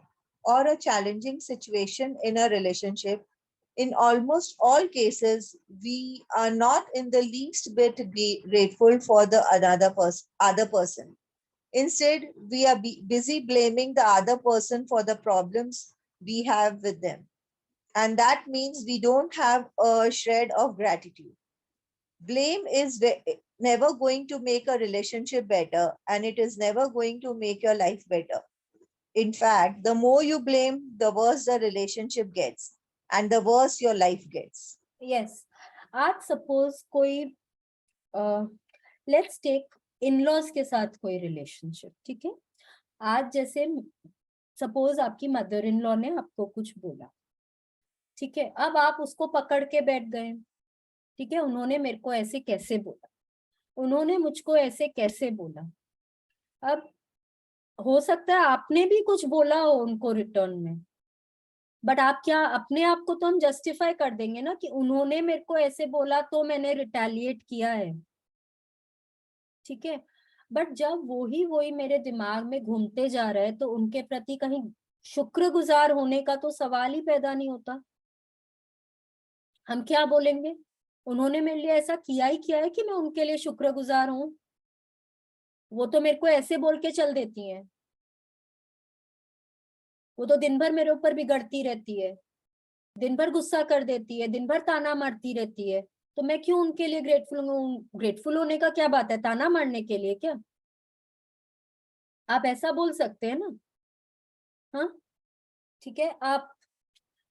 or a challenging situation in a relationship, in almost all cases, we are not in the least bit grateful for the other person. Instead, we are busy blaming the other person for the problems we have with them. And that means we don't have a shred of gratitude. Blame is never going to make a relationship better, and it is never going to make your life better. In fact, the more you blame, the worse the relationship gets, and the worse your life gets. Yes, आज suppose कोई let's take in-laws के साथ कोई relationship, ठीक है। आज जैसे suppose आपकी मदर इन लॉ ने आपको कुछ बोला, ठीक है, अब आप उसको पकड़ के बैठ गए, ठीक है, उन्होंने मेरे को ऐसे कैसे बोला, उन्होंने मुझको ऐसे कैसे बोला। अब हो सकता है आपने भी कुछ बोला हो उनको रिटर्न में, बट आप क्या अपने आप को तो हम जस्टिफाई कर देंगे ना कि उन्होंने मेरे को ऐसे बोला तो मैंने रिटेलिएट किया है, ठीक है। बट जब वही मेरे दिमाग में घूमते जा रहा है तो उनके प्रति कहीं शुक्रगुजार होने का तो सवाल ही पैदा नहीं होता। हम क्या बोलेंगे, उन्होंने मेरे लिए ऐसा किया ही किया है कि मैं उनके लिए शुक्रगुजार हूं, वो तो मेरे को ऐसे बोल के चल देती हैं, वो तो दिन भर मेरे ऊपर बिगड़ती रहती है, दिन भर गुस्सा कर देती है, दिन भर ताना मारती रहती है, तो मैं क्यों उनके लिए ग्रेटफुल हूँ। ग्रेटफुल होने का क्या बात है, ताना मारने के लिए क्या? आप ऐसा बोल सकते हैं ना, हाँ ठीक है। आप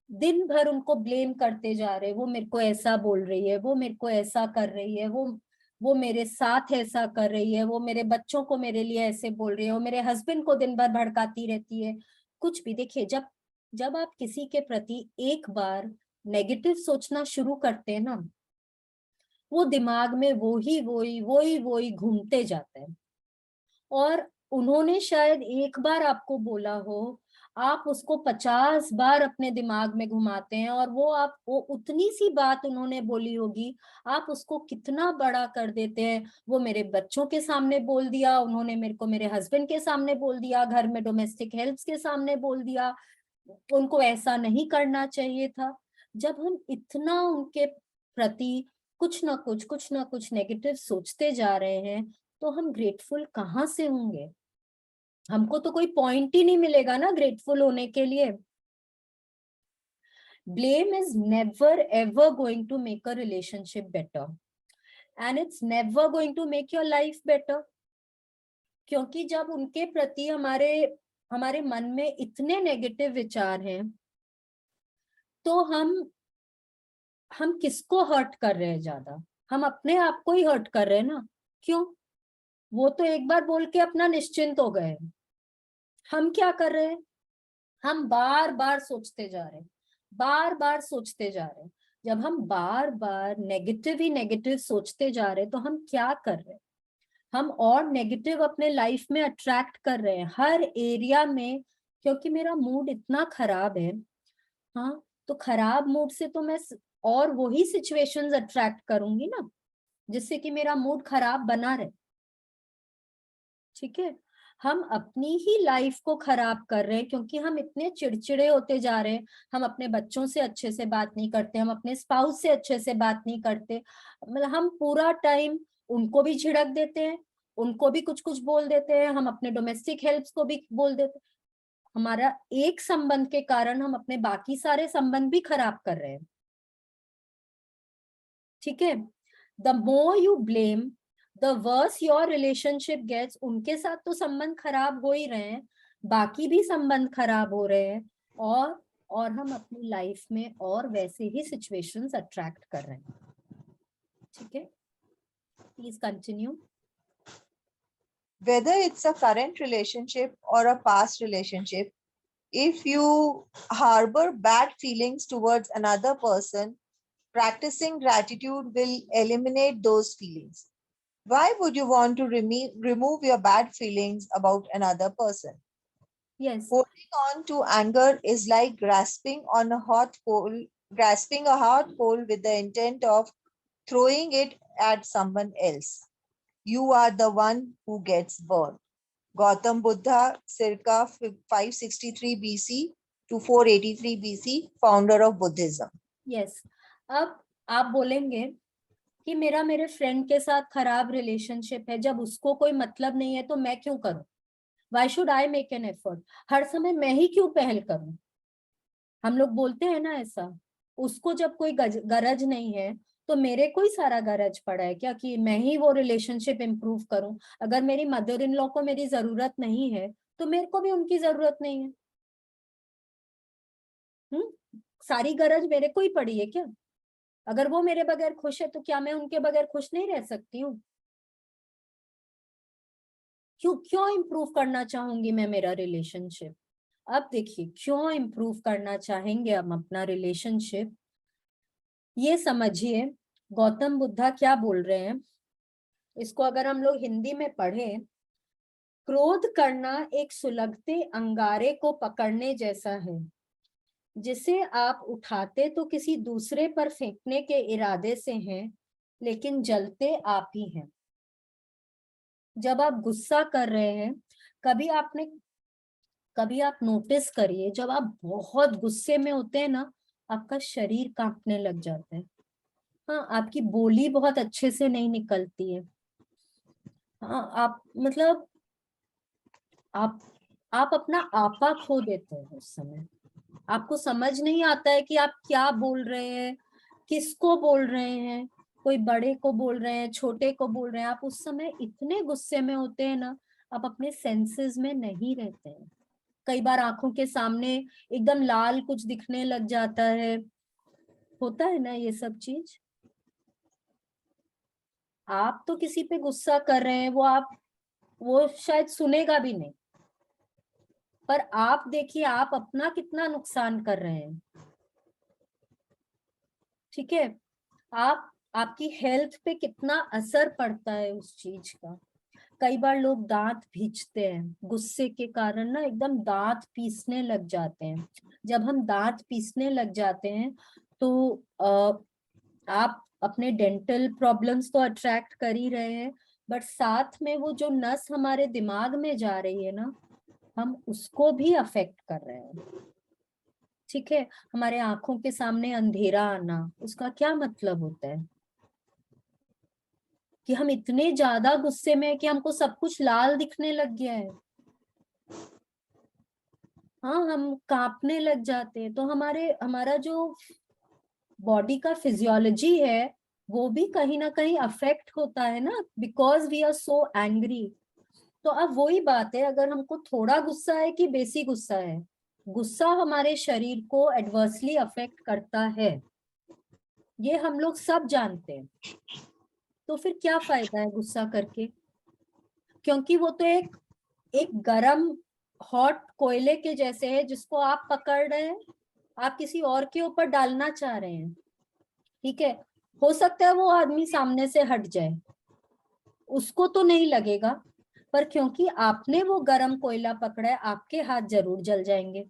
दिन भर उनको ब्लेम करते जा रहे, वो मेरे को ऐसा बोल रही है, वो मेरे को ऐसा कर रही है, वो मेरे साथ ऐसा कर रही है, वो मेरे बच्चों को मेरे लिए ऐसे बोल रही है, वो मेरे हस्बैंड को दिन भर भड़काती रहती है। कुछ भी देखिए, जब आप किसी के प्रति एक बार नेगेटिव सोचना शुरू करते हैं ना, वो दिमाग में वही घूमते जाते हैं। और उन्होंने शायद एक बार आपको बोला हो, आप उसको 50 बार अपने दिमाग में घुमाते हैं, और वो उतनी सी बात उन्होंने बोली होगी, आप उसको कितना बड़ा कर देते हैं। वो मेरे बच्चों के सामने बोल दिया, उन्होंने मेरे को मेरे हस्बैंड के सामने बोल दिया, घर में डोमेस्टिक हेल्प के सामने बोल दिया, उनको ऐसा नहीं करना चाहिए था। जब हम इतना उनके प्रति कुछ ना कुछ नेगेटिव सोचते जा रहे हैं, तो हम ग्रेटफुल कहाँ से होंगे? हमको तो कोई पॉइंट ही नहीं मिलेगा ना ग्रेटफुल होने के लिए। Blame is never ever going to make a relationship better, and it's never going to make your life better. क्योंकि जब उनके प्रति हमारे मन में इतने नेगेटिव विचार हैं, तो हम किसको हर्ट कर रहे हैं ज्यादा? हम अपने आप को ही हर्ट कर रहे हैं ना। क्यों? वो तो एक बार बोल के अपना निश्चिंत हो गए, हम क्या कर रहे हैं? हम बार बार सोचते जा रहे हैं, बार बार सोचते जा रहे हैं। जब हम बार बार नेगेटिव ही नेगेटिव सोचते जा रहे हैं, तो हम क्या कर रहे हैं? हम और नेगेटिव अपने लाइफ में अट्रैक्ट कर रहे हैं हर एरिया में। क्योंकि मेरा मूड इतना खराब है, हाँ, तो खराब मूड से तो मैं और वही सिचुएशंस अट्रैक्ट करूंगी ना, जिससे कि मेरा मूड खराब बना रहे। ठीक है, हम अपनी ही लाइफ को खराब कर रहे हैं, क्योंकि हम इतने चिड़चिड़े होते जा रहे हैं। हम अपने बच्चों से अच्छे से बात नहीं करते, हम अपने स्पाउस से अच्छे से बात नहीं करते, मतलब हम पूरा टाइम उनको भी झिड़क देते हैं, उनको भी कुछ कुछ बोल देते हैं, हम अपने डोमेस्टिक हेल्प्स को भी बोल देते हैं। हमारा एक संबंध के कारण हम अपने बाकी सारे संबंध भी खराब कर रहे हैं। ठीक है, the more you blame, the worse your relationship gets. उनके साथ तो संबंध खराब हो ही रहे हैं, बाकी भी संबंध खराब हो रहे हैं, और हम अपनी लाइफ में और वैसे ही सिचुएशंस अट्रैक्ट कर रहे हैं। ठीक है, please continue. Whether it's a current relationship or a past relationship, if you harbor bad feelings towards another person, practicing gratitude will eliminate those feelings. Why would you want to remove your bad feelings about another person? Yes. Holding on to anger is like grasping a hot coal with the intent of throwing it at someone else. You are the one who gets burned. Gautam Buddha, circa 563 BC to 483 BC, founder of Buddhism. Yes. अब आप बोलेंगे कि मेरे friend के साथ खराब relationship है, जब उसको कोई मतलब नहीं है तो मैं क्यों करूं? Why should I make an effort? हर समय मैं ही क्यों पहल करूं? हम लोग बोलते हैं ना ऐसा। उसको जब कोई गरज नहीं है, तो मेरे को ही सारा गरज पड़ा है क्या कि मैं ही वो रिलेशनशिप इम्प्रूव करूं? अगर मेरी मदर इन लॉ को मेरी जरूरत नहीं है, तो मेरे को भी उनकी जरूरत नहीं है। सारी गरज मेरे को ही पड़ी है क्या? अगर वो मेरे बगैर खुश है, तो क्या मैं उनके बगैर खुश नहीं रह सकती हूँ? क्यों इम्प्रूव करना चाहूंगी मैं मेरा रिलेशनशिप? अब देखिए, क्यों इम्प्रूव करना चाहेंगे हम अपना रिलेशनशिप, ये समझिए। गौतम बुद्धा क्या बोल रहे हैं, इसको अगर हम लोग हिंदी में पढ़ें, क्रोध करना एक सुलगते अंगारे को पकड़ने जैसा है, जिसे आप उठाते तो किसी दूसरे पर फेंकने के इरादे से हैं, लेकिन जलते आप ही हैं। जब आप गुस्सा कर रहे हैं, कभी आप नोटिस करिए, जब आप बहुत गुस्से में होते हैं ना, आपका शरीर कांपने लग जाता है। हाँ, आपकी बोली बहुत अच्छे से नहीं निकलती है। हाँ, आप अपना आपा खो देते हैं उस समय। आपको समझ नहीं आता है कि आप क्या बोल रहे हैं, किसको बोल रहे हैं, कोई बड़े को बोल रहे हैं, छोटे को बोल रहे हैं। आप उस समय इतने गुस्से में होते हैं ना, आप अपने सेंसेस में नहीं रहते हैं। कई बार आंखों के सामने एकदम लाल कुछ दिखने लग जाता है, होता है ना ये सब चीज। आप तो किसी पे गुस्सा कर रहे हैं, वो शायद सुनेगा भी नहीं, पर आप देखिए आप अपना कितना नुकसान कर रहे हैं। ठीक है, आपकी हेल्थ पे कितना असर पड़ता है उस चीज का। कई बार लोग दांत भींचते हैं गुस्से के कारण ना, एकदम दांत पीसने लग जाते हैं। जब हम दांत पीसने लग जाते हैं तो आप अपने डेंटल प्रॉब्लम्स तो अट्रैक्ट कर ही रहे हैं, बट साथ में वो जो नस हमारे दिमाग में जा रही है ना, हम उसको भी अफेक्ट कर रहे हैं। ठीक है, हमारे आंखों के सामने अंधेरा आना, उसका क्या मतलब होता है कि हम इतने ज्यादा गुस्से में हैं कि हमको सब कुछ लाल दिखने लग गया है। हाँ, हम कांपने लग जाते हैं, तो हमारा जो बॉडी का फिजियोलॉजी है वो भी कहीं ना कहीं अफेक्ट होता है ना, because we are so angry. तो अब वही बात है, अगर हमको थोड़ा गुस्सा है कि बेसी गुस्सा है, गुस्सा हमारे शरीर को एडवर्सली अफेक्ट करता है, ये हम लोग सब जानते हैं। तो फिर क्या फायदा है गुस्सा करके, क्योंकि वो तो एक गरम हॉट कोयले के जैसे है जिसको आप पकड़ रहे हैं, आप किसी और के ऊपर डालना चाह रहे हैं। ठीक है, हो सकता है वो आदमी सामने से हट जाए, उसको तो नहीं लगेगा, पर क्योंकि आपने वो गरम कोयला पकड़ा है, आपके हाथ जरूर जल जाएंगे,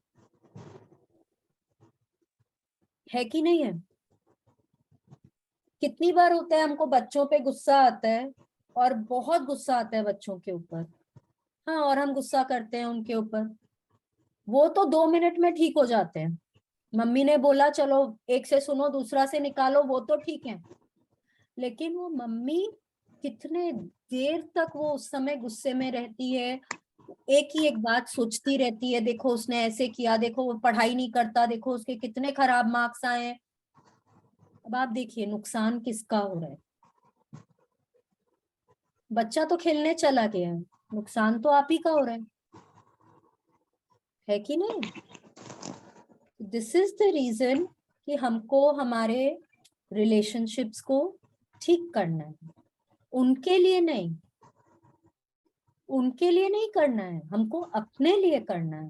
है कि नहीं है। कितनी बार होता है हमको बच्चों पे गुस्सा आता है, और बहुत गुस्सा आता है बच्चों के ऊपर, हाँ, और हम गुस्सा करते हैं उनके ऊपर, वो तो 2 मिनट में ठीक हो जाते हैं। मम्मी ने बोला चलो एक से सुनो दूसरा से निकालो, वो तो ठीक है, लेकिन वो मम्मी कितने देर तक वो उस समय गुस्से में रहती है, एक ही एक बात सोचती रहती है, देखो उसने ऐसे किया, देखो वो पढ़ाई नहीं करता, देखो उसके कितने खराब मार्क्स आए हैं। अब आप देखिए नुकसान किसका हो रहा है। बच्चा तो खेलने चला गया है, नुकसान तो आप ही का हो रहा है कि नहीं। दिस इज द रीजन कि हमको हमारे रिलेशनशिप्स को ठीक करना है, उनके लिए नहीं, उनके लिए नहीं करना है, हमको अपने लिए करना है,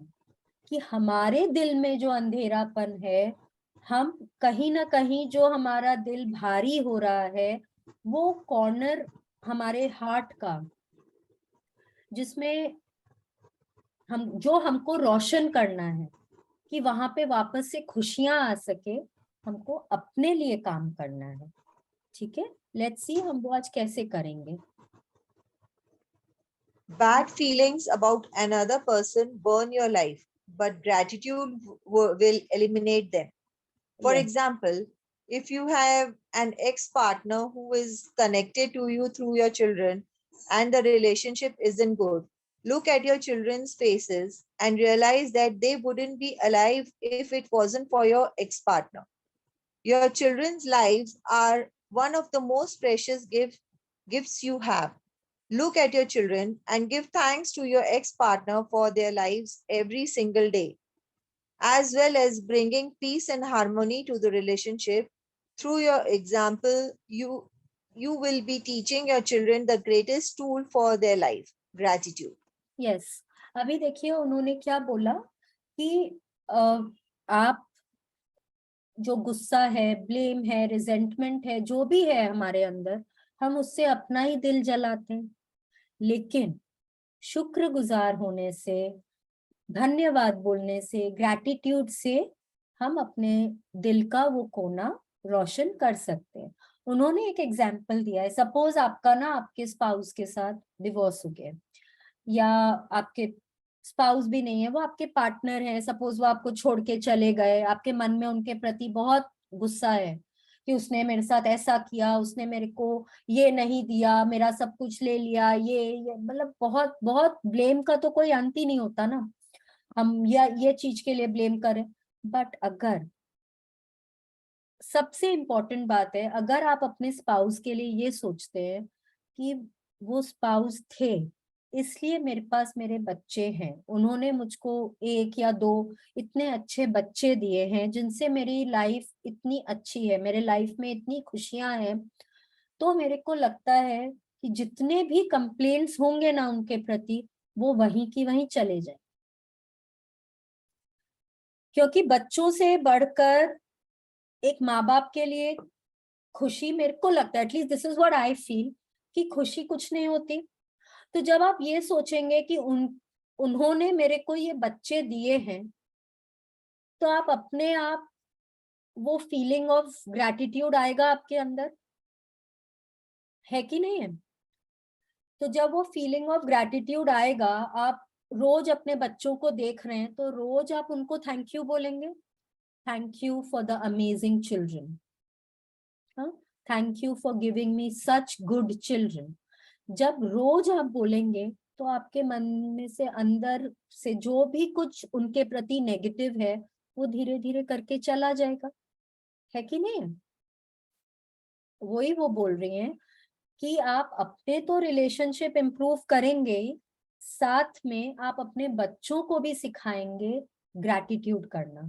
कि हमारे दिल में जो अंधेरापन है, हम कहीं ना कहीं जो हमारा दिल भारी हो रहा है, वो कॉर्नर हमारे हार्ट का, जिसमें हमको रोशन करना है, कि वहां पे वापस से खुशियां आ सके, हमको अपने लिए काम करना है। ठीक है, लेट्स सी हम वो आज कैसे करेंगे। Bad feelings about another person burn your life, but gratitude will eliminate them. For Yes. example, if you have an ex-partner who is connected to you through your children and the relationship isn't good, look at your children's faces and realize that they wouldn't be alive if it wasn't for your ex-partner. Your children's lives are one of the most precious gifts you have. Look at your children and give thanks to your ex-partner for their lives every single day, as well as bringing peace and harmony to the relationship. Through your example, you will be teaching your children the greatest tool for their life, gratitude. Yes. अभी देखिए उन्होंने क्या बोला कि आप जो गुस्सा है, ब्लेम है, रिजेंटमेंट है, जो भी है हमारे अंदर, हम उससे अपना ही दिल जलाते हैं, लेकिन शुक्रगुजार होने से, धन्यवाद बोलने से, ग्रैटिट्यूड से हम अपने दिल का वो कोना रोशन कर सकते हैं। उन्होंने एक एग्जाम्पल दिया है, सपोज आपका ना आपके स्पाउस के साथ डिवोर्स हो गया, या आपके स्पाउस भी नहीं है, वो आपके पार्टनर है, सपोज वो आपको छोड़ के चले गए, आपके मन में उनके प्रति बहुत गुस्सा है कि उसने मेरे साथ ऐसा किया, उसने मेरे को ये नहीं दिया, मेरा सब कुछ ले लिया, ये मतलब बहुत बहुत ब्लेम का तो कोई अंत ही नहीं होता ना, हम ये चीज के लिए ब्लेम करें। बट अगर सबसे इम्पोर्टेंट बात है, अगर आप अपने स्पाउस के लिए ये सोचते हैं कि वो स्पाउस थे इसलिए मेरे पास मेरे बच्चे हैं, उन्होंने मुझको 1 या 2 इतने अच्छे बच्चे दिए हैं जिनसे मेरी लाइफ इतनी अच्छी है, मेरे लाइफ में इतनी खुशियां हैं। तो मेरे को लगता है कि जितने भी कंप्लेंट्स होंगे ना उनके प्रति, वो वहीं की वहीं चले जाए, क्योंकि बच्चों से बढ़कर एक माँ बाप के लिए खुशी, मेरे को लगता है, at least this is what I feel, कि खुशी कुछ नहीं होती। तो जब आप ये सोचेंगे कि उन्होंने मेरे को ये बच्चे दिए हैं, तो आप अपने आप वो फीलिंग ऑफ ग्रैटिट्यूड आएगा आपके अंदर, है कि नहीं है? तो जब वो फीलिंग ऑफ ग्रैटिट्यूड आएगा, आप रोज अपने बच्चों को देख रहे हैं तो रोज आप उनको थैंक यू बोलेंगे, thank you for the amazing children, thank you for giving me such good children. जब रोज आप बोलेंगे तो आपके मन में से अंदर से जो भी कुछ उनके प्रति नेगेटिव है वो धीरे धीरे करके चला जाएगा, है कि नहीं? वही वो बोल रही हैं कि आप अपने तो रिलेशनशिप इम्प्रूव करेंगे, साथ में आप अपने बच्चों को भी सिखाएंगे ग्रैटिट्यूड करना,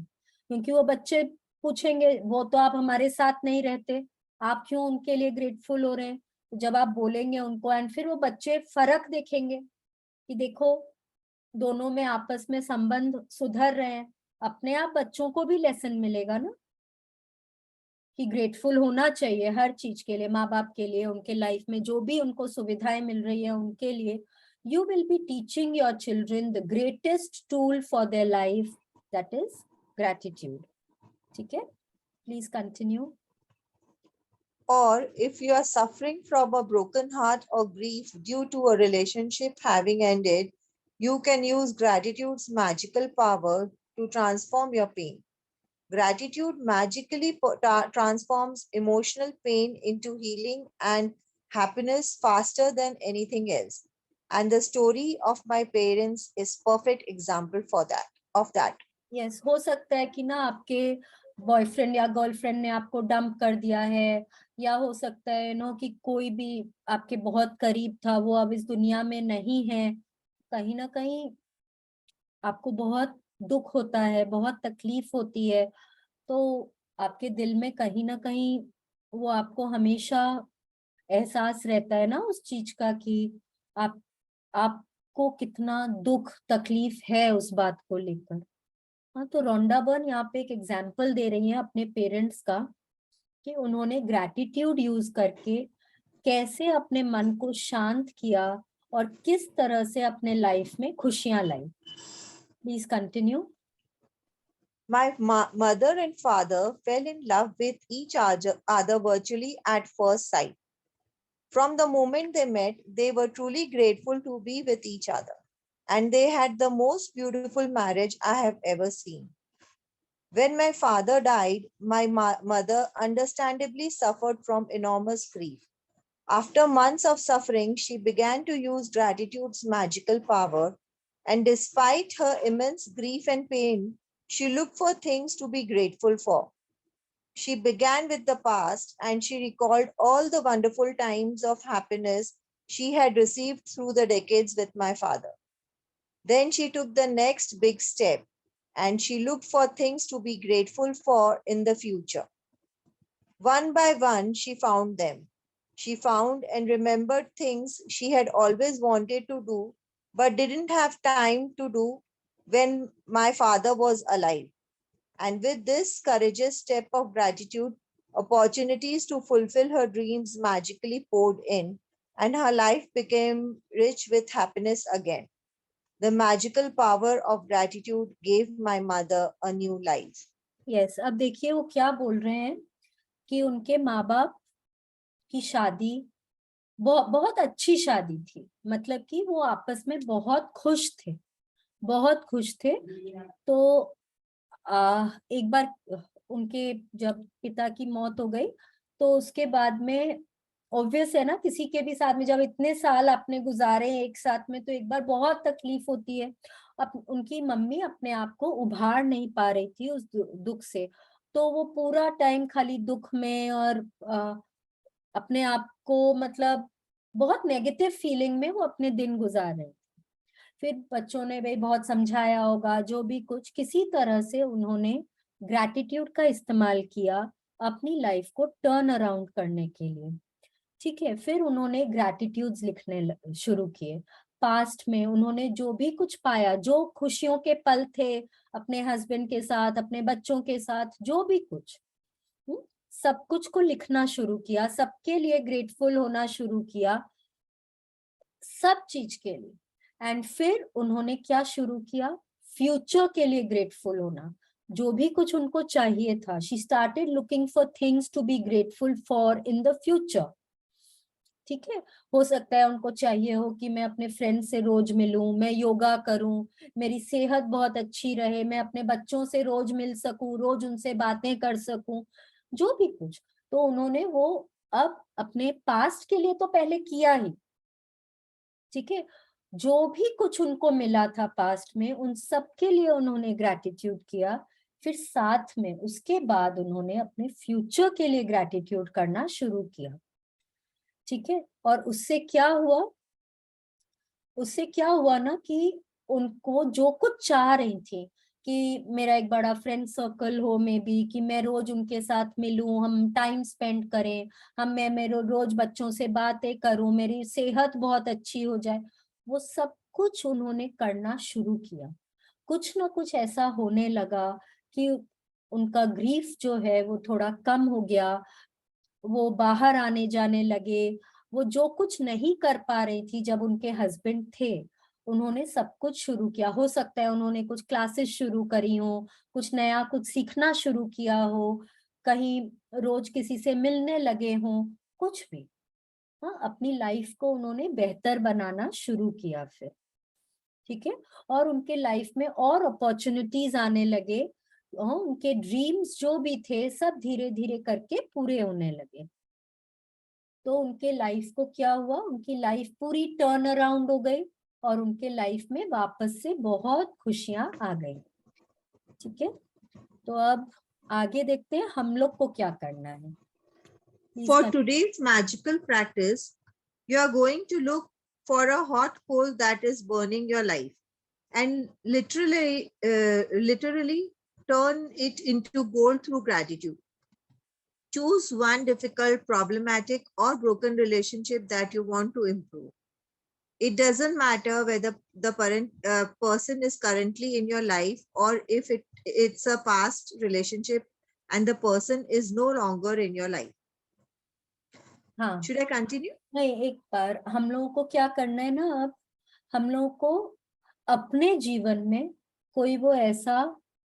क्योंकि वो बच्चे पूछेंगे, वो तो आप हमारे साथ नहीं रहते, आप क्यों उनके लिए ग्रेटफुल हो रहे हैं? जब आप बोलेंगे उनको, एंड फिर वो बच्चे फर्क देखेंगे कि देखो दोनों में आपस में संबंध सुधर रहे हैं, अपने आप बच्चों को भी लेसन मिलेगा ना कि ग्रेटफुल होना चाहिए हर चीज के लिए, माँ बाप के लिए, उनके लाइफ में जो भी उनको सुविधाएं मिल रही है उनके लिए। You will be teaching your children the greatest tool for their life, that is gratitude. ठीक है, please continue. Or if you are suffering from a broken heart or grief due to a relationship having ended, you can use gratitude's magical power to transform your pain. Gratitude magically transforms emotional pain into healing and happiness faster than anything else. And the story of my parents is perfect example for that, of that. Yes, हो सकता है कि ना आपके boyfriend या girlfriend ने आपको dump कर दिया है, या हो सकता है नो कि कोई भी आपके बहुत करीब था वो अब इस दुनिया में नहीं है, कहीं ना कहीं आपको बहुत दुख होता है, बहुत तकलीफ होती है, तो आपके दिल में कहीं ना कहीं वो आपको हमेशा एहसास रहता है ना उस चीज का कि आपको कितना दुख तकलीफ है उस बात को लेकर। हाँ, तो रोंडा बर्न यहाँ पे एक एग्जाम्पल दे रही है अपने पेरेंट्स का कि उन्होंने ग्रैटिट्यूड यूज करके कैसे अपने मन को शांत किया और किस तरह से अपने लाइफ में खुशियां लाई। Please continue. My mother and father fell in love with each other virtually at first sight. From the moment they met, they were truly grateful to be with each other, and they had the most beautiful marriage I have ever seen. When my father died, my mother understandably suffered from enormous grief. After months of suffering, she began to use gratitude's magical power, and despite her immense grief and pain, she looked for things to be grateful for. She began with the past, and she recalled all the wonderful times of happiness she had received through the decades with my father. Then she took the next big step, and she looked for things to be grateful for in the future. One by one, she found them. She found and remembered things she had always wanted to do, but didn't have time to do when my father was alive. And with this courageous step of gratitude, opportunities to fulfill her dreams magically poured in, and her life became rich with happiness again. The magical power of gratitude gave my mother a new life. Yes, अब देखिए वो क्या बोल रहे हैं कि उनके माँ बाप की शादी बहुत अच्छी शादी थी, मतलब कि वो आपस में बहुत खुश थे, बहुत खुश थे। तो एक बार उनके जब पिता की मौत हो गई तो उसके बाद में ऑब्वियस है ना, किसी के भी साथ में जब इतने साल आपने गुजारे एक साथ में तो एक बार बहुत तकलीफ होती है। उनकी मम्मी अपने आप को उभार नहीं पा रही थी उस दुख से, तो वो पूरा टाइम खाली दुख में और अपने आप को मतलब बहुत नेगेटिव फीलिंग में वो अपने दिन गुजार रहे थे। फिर बच्चों ने भी बहुत समझाया होगा, जो भी कुछ, किसी तरह से उन्होंने ग्रैटिट्यूड का इस्तेमाल किया अपनी लाइफ को टर्न अराउंड करने के लिए। ठीक है, फिर उन्होंने ग्रैटिट्यूड्स लिखने शुरू किए। पास्ट में उन्होंने जो भी कुछ पाया, जो खुशियों के पल थे अपने हस्बैंड के साथ, अपने बच्चों के साथ, जो भी कुछ, सब कुछ को लिखना शुरू किया, सबके लिए ग्रेटफुल होना शुरू किया, सब चीज के लिए। एंड फिर उन्होंने क्या शुरू किया, फ्यूचर के लिए ग्रेटफुल होना, जो भी कुछ उनको चाहिए था। She started looking for things to be grateful for in the future. ठीक है, हो सकता है उनको चाहिए हो कि मैं अपने फ्रेंड से रोज मिलूं, मैं योगा करूं, मेरी सेहत बहुत अच्छी रहे, मैं अपने बच्चों से रोज मिल सकूं, रोज उनसे बातें कर सकूं, जो भी कुछ। तो उन्होंने वो अब अपने पास्ट के लिए तो पहले किया ही, ठीक है, जो भी कुछ उनको मिला था पास्ट में, उन सब के लिए उन्होंने ग्रैटिट्यूड किया। फिर साथ में उसके बाद उन्होंने अपने फ्यूचर के लिए ग्रैटिट्यूड करना शुरू किया। ठीक है, और उससे क्या हुआ, ना कि उनको जो कुछ चाह रही थी कि मेरा एक बड़ा फ्रेंड सर्कल हो, मे बी कि मैं रोज उनके साथ मिलूं, हम टाइम स्पेंड करें, मैं रोज बच्चों से बातें करूं, मेरी सेहत बहुत अच्छी हो जाए, वो सब कुछ उन्होंने करना शुरू किया। कुछ ना कुछ ऐसा होने लगा कि उनका ग्रीफ जो है वो थोड़ा कम हो गया, वो बाहर आने जाने लगे, वो जो कुछ नहीं कर पा रही थी जब उनके हस्बैंड थे, उन्होंने सब कुछ शुरू किया। हो सकता है उन्होंने कुछ क्लासेस शुरू करी हो, कुछ नया कुछ सीखना शुरू किया हो, कहीं रोज किसी से मिलने लगे हों, कुछ भी। हाँ, अपनी लाइफ को उन्होंने बेहतर बनाना शुरू किया फिर। ठीक है, और उनके लाइफ में और अपॉर्चुनिटीज आने लगे, उनके ड्रीम्स जो भी थे सब धीरे धीरे करके पूरे होने लगे। तो उनके लाइफ को क्या हुआ, उनकी लाइफ पूरी टर्न अराउंड हो गई और उनके लाइफ में वापस से बहुत खुशियां आ गई। ठीक है, तो अब आगे देखते हैं हम लोग को क्या करना है। For today's magical practice, you are going to look for a hot coal that is burning your life and literally turn it into gold through gratitude. Choose one difficult, problematic, or broken relationship that you want to improve. It doesn't matter whether the person is currently in your life or if it's a past relationship and the person is no longer in your life. हाँ, Should I continue? नहीं, एक बार हम लोगों को क्या करना है ना, अब हम लोगों को अपने जीवन में कोई वो ऐसा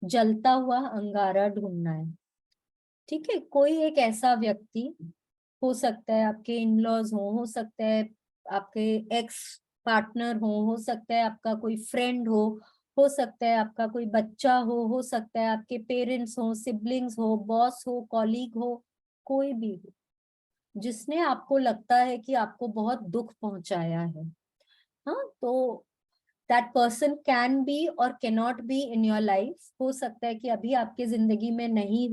जलता हुआ अंगारा ढूंढना है। ठीक है, कोई एक ऐसा व्यक्ति, हो सकता है आपके इन-लॉज हो सकता है आपके एक्स पार्टनर हो सकता है आपका कोई फ्रेंड हो सकता है आपका कोई बच्चा हो सकता है आपके पेरेंट्स हो, सिबलिंग्स हो, बॉस हो, कॉलीग हो, कोई भी हो जिसने आपको लगता है कि आपको बहुत दुख पहुंचाया है। हाँ, तो दैट पर्सन कैन बी और can not be in your life. हो सकता है कि अभी आपके जिंदगी में नहीं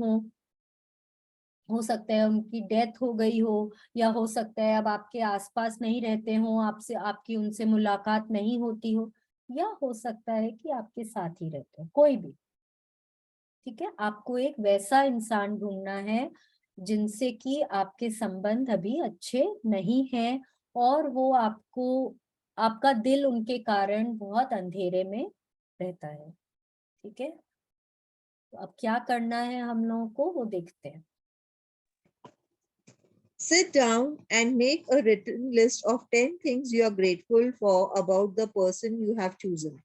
हो सकता है उनकी डेथ हो गई हो, या हो सकता है अब आपके आसपास नहीं रहते हो, आपसे आपकी उनसे मुलाकात नहीं होती हो, या हो सकता है कि आपके साथ ही रहते हो, कोई भी। ठीक है, आपको एक वैसा इंसान ढूंढना है जिनसे कि आपके संबंध अभी अच्छे नहीं हैं और वो आपको, आपका दिल उनके कारण बहुत अंधेरे में रहता है। ठीक है, तो अब क्या करना है हम लोगों को वो देखते हैं। Sit down and make a written list of 10 things you are grateful for about the person you have chosen.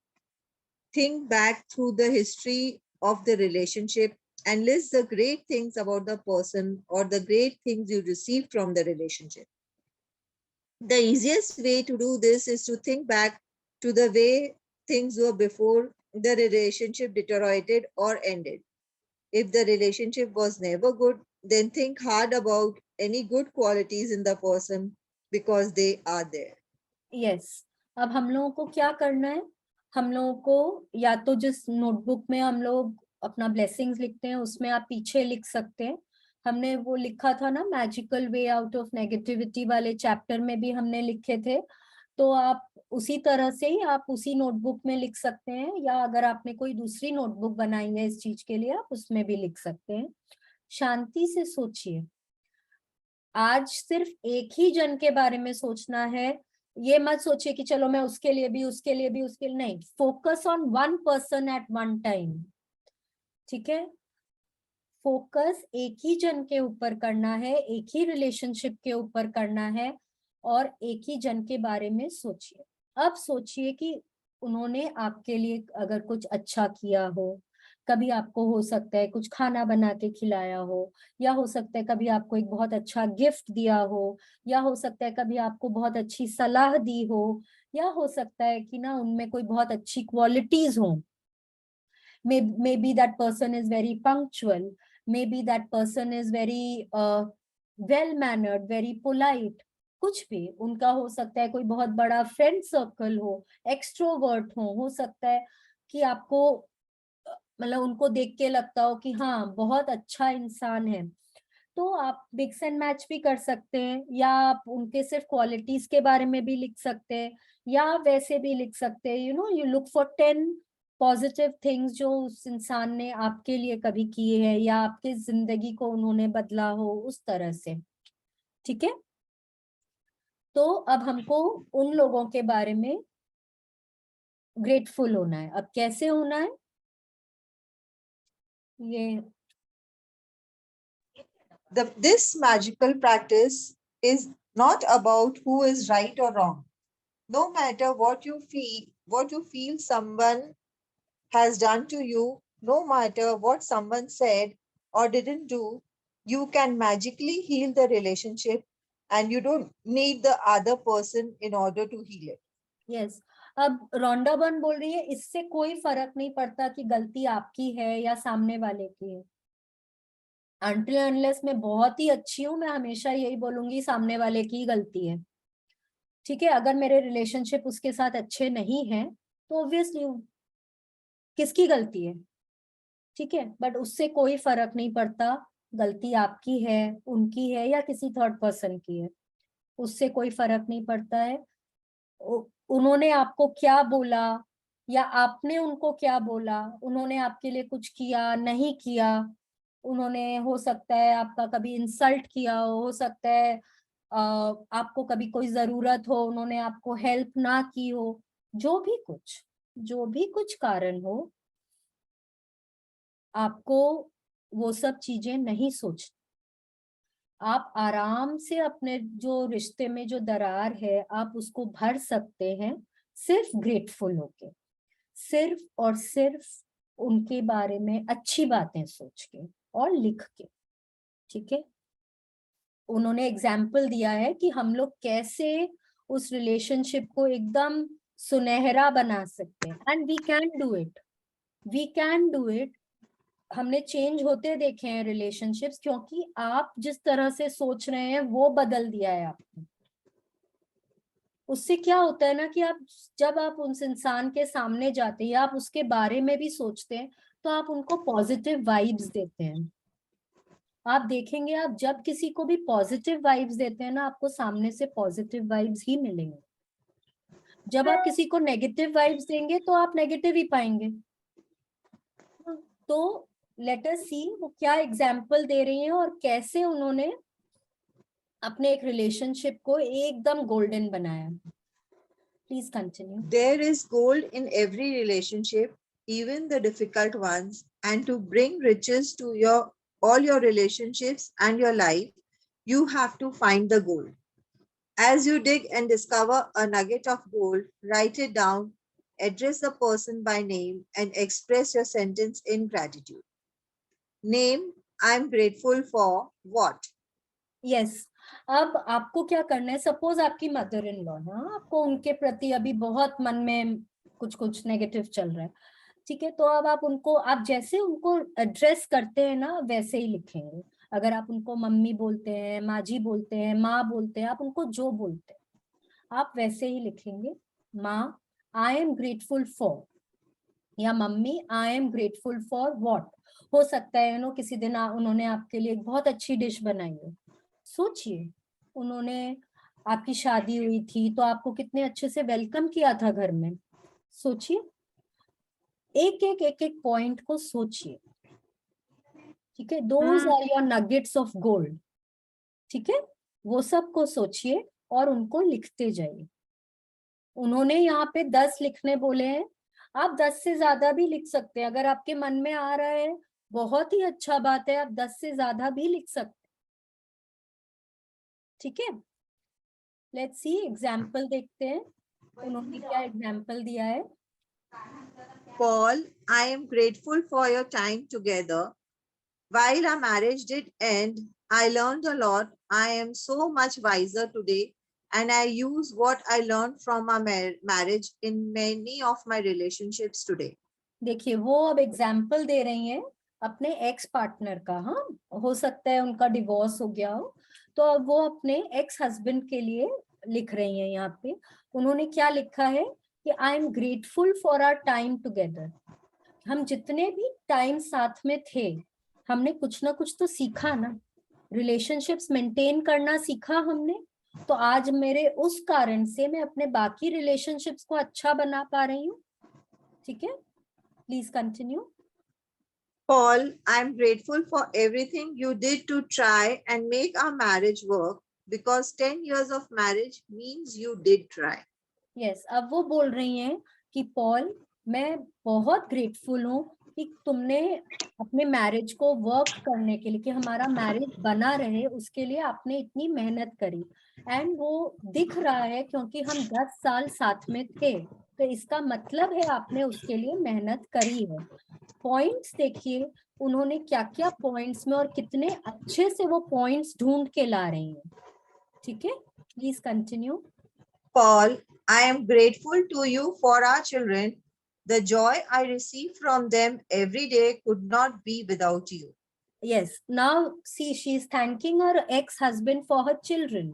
Think back through the history of the relationship and list the great things about the person or the great things you received from the relationship. The easiest way to do this is to think back to the way things were before the relationship deteriorated or ended. If the relationship was never good, then think hard about any good qualities in the person because they are there. Yes, अब हम लोगों को क्या करना है, हम लोगों को या तो जिस नोटबुक में हम लोग अपना ब्लेसिंग्स लिखते हैं उसमें आप पीछे लिख सकते हैं हमने वो लिखा था ना, magical way out of negativity वाले चैप्टर में भी हमने लिखे थे। तो आप उसी तरह से ही आप उसी नोटबुक में लिख सकते हैं, या अगर आपने कोई दूसरी नोटबुक बनाई है इस चीज के लिए, आप उसमें भी लिख सकते हैं। शांति से सोचिए। आज सिर्फ एक ही जन के बारे में सोचना है। ये मत सोचिए कि चलो मैं उसके लिए भी, उसके लिए भी, उसके लिए नहीं। Focus on one person at one time. ठीक है, फोकस एक ही जन के ऊपर करना है, एक ही रिलेशनशिप के ऊपर करना है, और एक ही जन के बारे में सोचिए। अब सोचिए कि उन्होंने आपके लिए अगर कुछ अच्छा किया हो, कभी आपको हो सकता है कुछ खाना बना के खिलाया हो, या हो सकता है कभी आपको एक बहुत अच्छा गिफ्ट दिया हो, या हो सकता है कभी आपको बहुत अच्छी सलाह दी हो, या हो सकता है कि ना उनमें कोई बहुत अच्छी क्वालिटीज हो। maybe that person is very punctual, maybe that person is very well mannered, very polite, कुछ भी उनका हो सकता है। कोई बहुत बड़ा फ्रेंड सर्कल हो, एक्सट्रोवर्ट हो सकता है कि आपको मतलब उनको देख के लगता हो कि हाँ बहुत अच्छा इंसान है। तो आप मिक्स एंड मैच भी कर सकते हैं, या आप उनके सिर्फ क्वालिटीज के बारे में भी लिख सकते हैं, या वैसे भी लिख सकते हैं, you look for 10 positive things जो उस इंसान ने आपके लिए कभी किए हैं, या आपके जिंदगी को उन्होंने बदला हो, उस तरह से। ठीक है, तो अब हमको उन लोगों के बारे में ग्रेटफुल होना है। अब कैसे होना है ये? This magical practice is not about who is right or wrong. No matter what you feel someone has done to you, no matter what someone said or didn't do, you can magically heal the relationship, and you don't need the other person in order to heal it. Yes. अब Rhonda Byrne बोल रही है, इससे कोई फर्क नहीं पड़ता कि गलती आपकी है या सामने वाले की है। Until unless मैं बहुत ही अच्छी हूँ, मैं हमेशा यही बोलूंगी सामने वाले की गलती है। ठीक है, अगर मेरे रिलेशनशिप उसके साथ अच्छे नहीं है तो ऑब्वियसली किसकी गलती है। ठीक है, बट उससे कोई फर्क नहीं पड़ता गलती आपकी है, उनकी है, या किसी थर्ड पर्सन की है, उससे कोई फर्क नहीं पड़ता है। उन्होंने आपको क्या बोला या आपने उनको क्या बोला, उन्होंने आपके लिए कुछ किया नहीं किया, उन्होंने हो सकता है आपका कभी इंसल्ट किया हो सकता है आपको कभी कोई जरूरत हो उन्होंने आपको हेल्प ना की हो, जो भी कुछ कारण हो, आपको वो सब चीजें नहीं सोचनी। आप आराम से अपने जो रिश्ते में जो दरार है आप उसको भर सकते हैं, सिर्फ ग्रेटफुल होके, सिर्फ और सिर्फ उनके बारे में अच्छी बातें सोच के और लिख के। ठीक है, उन्होंने एग्जाम्पल दिया है कि हम लोग कैसे उस रिलेशनशिप को एकदम सुनहरा बना सकते हैं, and we can do it. हमने चेंज होते देखे हैं रिलेशनशिप्स, क्योंकि आप जिस तरह से सोच रहे हैं वो बदल दिया है आपने। उससे क्या होता है ना कि आप जब आप उस इंसान के सामने जाते हैं या आप उसके बारे में भी सोचते हैं तो आप उनको पॉजिटिव वाइब्स देते हैं। आप देखेंगे, आप जब किसी को भी पॉजिटिव वाइब्स देते हैं ना, आपको सामने से पॉजिटिव वाइब्स ही मिलेंगे। जब आप किसी को नेगेटिव वाइब्स देंगे तो आप नेगेटिव ही पाएंगे। तो लेट अस सी वो क्या एग्जाम्पल दे रही हैं और कैसे उन्होंने अपने एक रिलेशनशिप को एकदम गोल्डन बनाया। Please continue. There is gold in every relationship, even the difficult ones, and to bring riches to all your relationships and your life, you have to find the gold. As you dig and discover a nugget of gold, write it down, address the person by name, and express your sentence in gratitude. Name, I'm grateful for what? Yes. अब आपको क्या करना है, suppose आपकी mother in law है, आपको उनके प्रति अभी बहुत मन में कुछ नेगेटिव चल रहा है। ठीक है, तो अब आप उनको, आप जैसे उनको एड्रेस करते हैं ना वैसे ही लिखेंगे। अगर आप उनको मम्मी बोलते हैं, माँ जी बोलते हैं, माँ बोलते हैं, आप उनको जो बोलते हैं आप वैसे ही लिखेंगे। माँ, आई एम ग्रेटफुल फॉर, या mummy I am grateful for what. हो सकता है किसी दिन उन्होंने आपके लिए एक बहुत अच्छी डिश बनाई हो। सोचिए, उन्होंने, आपकी शादी हुई थी तो आपको कितने अच्छे से वेलकम किया था घर में। सोचिए, एक एक पॉइंट को सोचिए, ठीक है। Those are your nuggets of gold, ठीक है। वो सब को सोचिए और उनको लिखते जाइए। उन्होंने यहाँ पे 10 लिखने बोले हैं, आप 10 से ज्यादा भी लिख सकते हैं। अगर आपके मन में आ रहा है, बहुत ही अच्छा बात है, आप 10 से ज्यादा भी लिख सकते हैं, ठीक है। लेट्स सी एग्जाम्पल देखते हैं, उन्होंने क्या एग्जाम्पल दिया है। Paul, I am grateful for your time together. While our marriage did end, I learned a lot. I am so much wiser today, and I use what I learned from our marriage in many of my relationships today. देखिए, वो अब example दे रही हैं अपने ex partner का। हाँ, हो सकता है उनका डिवोर्स हो गया हो, तो अब वो अपने एक्स हस्बैंड के लिए लिख रही हैं। यहाँ पे उन्होंने क्या लिखा है कि I am grateful for our time together. हम जितने भी टाइम साथ में थे, हमने कुछ ना कुछ तो सीखा ना, रिलेशनशिप्स मेंटेन करना सीखा हमने। तो आज मेरे उस कारण से मैं अपने बाकी रिलेशनशिप्स को अच्छा बना पा रही हूँ, ठीक है। Please continue. Paul, I am grateful for everything you did to try and make our marriage work, because 10 years of marriage means you did try. Yes, अब वो बोल रही हैं कि पॉल, मैं बहुत ग्रेटफुल हूँ कि तुमने अपने मैरिज को वर्क करने के लिए, कि हमारा मैरिज बना रहे, उसके लिए आपने इतनी मेहनत करी। एंड वो दिख रहा है क्योंकि हम 10 साल साथ में थे, तो इसका मतलब है आपने उसके लिए मेहनत करी है। पॉइंट्स देखिए, उन्होंने क्या क्या पॉइंट्स में और कितने अच्छे से वो पॉइंट्स ढूंढ के ला रही हैं, ठीक है। Please continue. Paul, I am grateful to you for our children. The joy I receive from them every day could not be without you. Yes, now see, she is thanking her ex-husband for her children.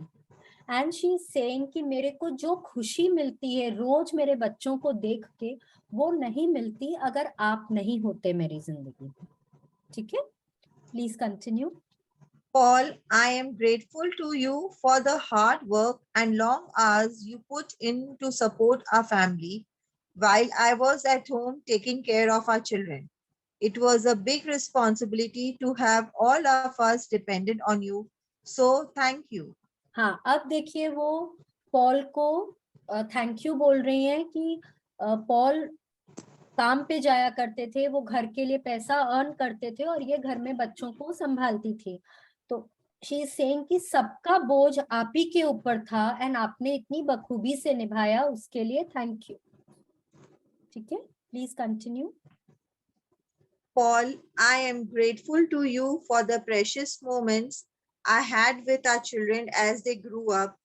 And she is saying कि मेरे को जो खुशी मिलती है रोज मेरे बच्चों को देख के, वो नहीं मिलती अगर आप नहीं होते मेरी जिंदगी में, ठीक है। Please continue. Paul, I am grateful to you for the hard work and long hours you put in to support our family while I was at home taking care of our children. It was a big responsibility to have all of us dependent on you. So thank you. हाँ, अब देखिए, वो Paul को thank you बोल रही हैं कि Paul काम पे जाया करते थे, वो घर के लिए पैसा अर्न करते थे और ये घर में बच्चों को संभालती थी। तो शी इज सेइंग कि सबका बोझ आप ही के ऊपर था एंड आपने इतनी बखूबी से निभाया, उसके लिए थैंक यू, ठीक है। Please continue. Paul, I am grateful to you for the precious moments I had with our children as they grew up.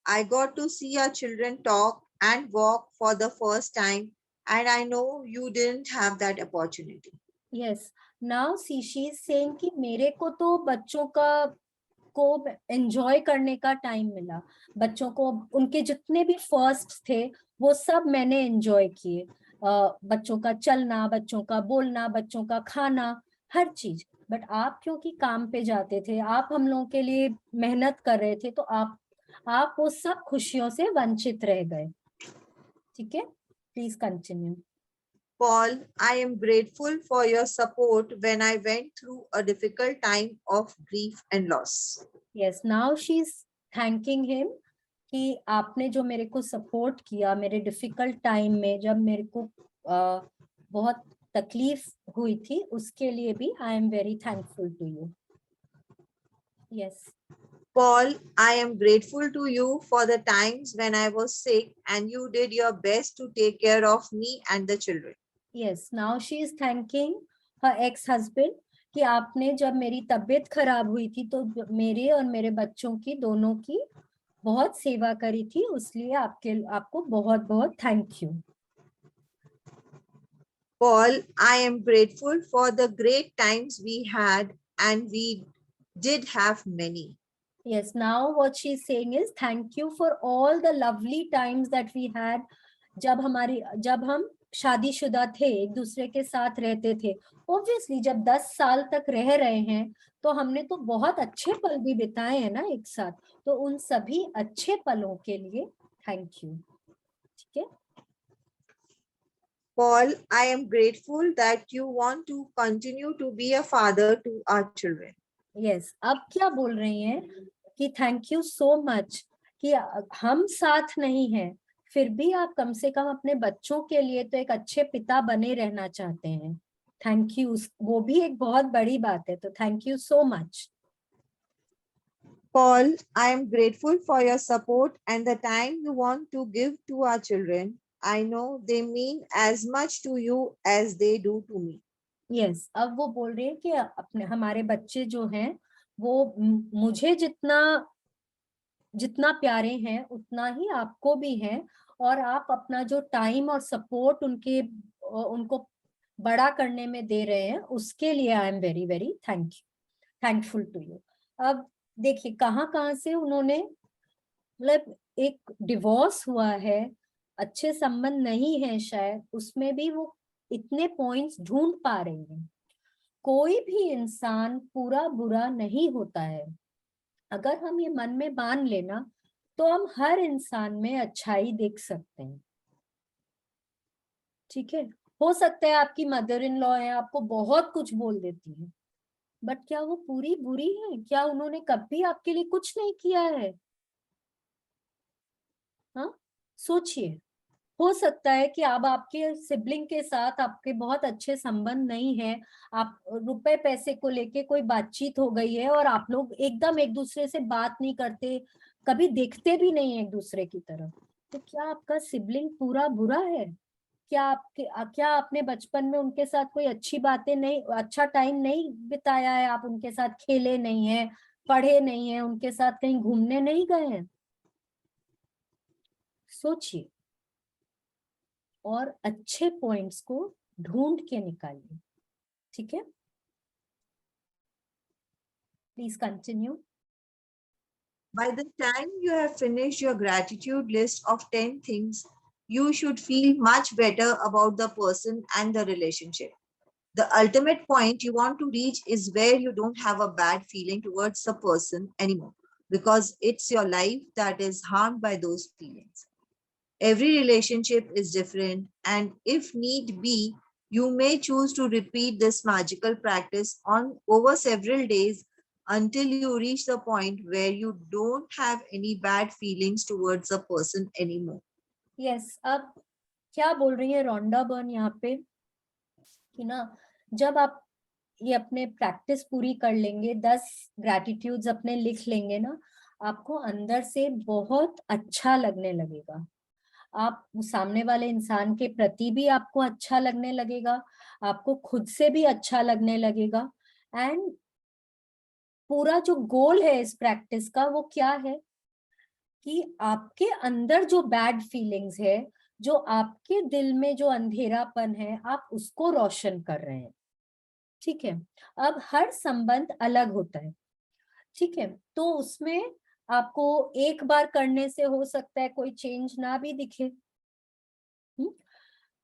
I got to see our children talk and walk for the first time, and I know you didn't have that opportunity. Yes, now see, she is saying कि मेरे को तो बच्चों का को enjoy करने का time मिला, बच्चों को उनके जितने भी फर्स्ट थे वो सब मैंने एंजॉय किए। बच्चों का चलना, बच्चों का बोलना, बच्चों का खाना, हर चीज। बट आप क्योंकि काम पे जाते थे, आप हम लोगों के लिए मेहनत कर रहे थे, तो आप वो सब खुशियों से वंचित रह गए, ठीक है। Please continue. Paul, I am grateful for your support when I went through a difficult time of grief and loss. Yes, now she is thanking him कि आपने जो मेरे को सपोर्ट किया मेरे डिफिकल्ट टाइम में, जब मेरे को बहुत तकलीफ हुई थी, उसके लिए भी I am very thankful to you. Yes. Paul, I am grateful to you for the times when I was sick and you did your best to take care of me and the children. Yes, now she is thanking her ex-husband कि आपने जब मेरी तबीयत खराब हुई थी तो मेरे और मेरे बच्चों की, दोनों की बहुत सेवा करी थी, उसलिए आपको बहुत बहुत thank you. Paul, I am grateful for the great times we had, and we did have many. Yes, now what she's saying is thank you for all the lovely times that we had, जब हम शादीशुदा थे, एक दूसरे के साथ रहते थे, ऑब्वियसली जब 10 साल तक रह रहे हैं तो हमने तो बहुत अच्छे पल भी बिताए हैं ना एक साथ, तो उन सभी अच्छे पलों के लिए थैंक यू। ठीक है। Paul, I am grateful that you want to continue to be a father to our children. Yes, अब क्या बोल रही हैं कि थैंक यू सो मच कि हम साथ नहीं हैं, फिर भी आप कम से कम अपने बच्चों के लिए तो एक अच्छे पिता बने रहना चाहते हैं। थैंक यू, वो भी एक बहुत बड़ी बात है, तो thank you so much. Paul, I am grateful for your support and the time you want to give to our children. I know they mean as much to you as they do to me. Yes, अब वो बोल रही है कि अपने हमारे बच्चे जो हैं वो मुझे जितना प्यारे हैं उतना ही आपको भी हैं, और आप अपना जो टाइम और सपोर्ट उनको बड़ा करने में दे रहे हैं उसके लिए I am very very thankful to you. अब देखिए कहाँ कहाँ से उन्होंने, मतलब एक डिवोर्स हुआ है, अच्छे संबंध नहीं है शायद, उसमें भी वो इतने पॉइंट्स ढूंढ पा रही हैं। कोई भी इंसान पूरा बुरा नहीं होता है, अगर हम ये मन में मान लेना तो हम हर इंसान में अच्छाई देख सकते हैं। ठीक है, हो सकता है आपकी मदर इन लॉ है, आपको बहुत कुछ बोल देती है, बट क्या वो पूरी बुरी है? क्या उन्होंने कभी आपके लिए कुछ नहीं किया है? हाँ, सोचिए। हो सकता है कि अब आपके सिबलिंग के साथ आपके बहुत अच्छे संबंध नहीं है, आप रुपए पैसे को लेके कोई बातचीत हो गई है और आप लोग एकदम एक दूसरे से बात नहीं करते, कभी देखते भी नहीं एक दूसरे की तरफ, तो क्या आपका सिबलिंग पूरा बुरा है? क्या आपने बचपन में उनके साथ कोई अच्छी बातें नहीं, अच्छा टाइम नहीं बिताया है? आप उनके साथ खेले नहीं है, पढ़े नहीं है, उनके साथ कहीं घूमने नहीं गए हैं? सोचिए और अच्छे पॉइंट्स को ढूंढ के निकालिए। ठीक है, please continue. By the time you have finished your gratitude list of 10 things, you should feel much better about the person and the relationship. The ultimate point you want to reach is where you don't have a bad feeling towards the person anymore, because it's your life that is harmed by those feelings. Every relationship is different, and if need be, you may choose to repeat this magical practice on over several days until you reach the point where you don't have any bad feelings towards a person anymore. Yes, अब क्या बोल रही है Rhonda Byrne यहाँ पे कि ना, जब आप ये अपने प्रैक्टिस पूरी कर लेंगे, 10 ग्रैटिट्यूड्स अपने लिख लेंगे ना, आपको अंदर से बहुत अच्छा लगने लगेगा। आप सामने वाले इंसान के प्रति भी आपको अच्छा लगने लगेगा, आपको खुद से भी अच्छा लगने लगेगा। एंड पूरा जो गोल है इस प्रैक्टिस का वो क्या है कि आपके अंदर जो बैड फीलिंग्स है, जो आपके दिल में जो अंधेरापन है, आप उसको रोशन कर रहे हैं। ठीक है, अब हर संबंध अलग होता है। ठीक है, तो उसमें आपको एक बार करने से हो सकता है कोई चेंज ना भी दिखे,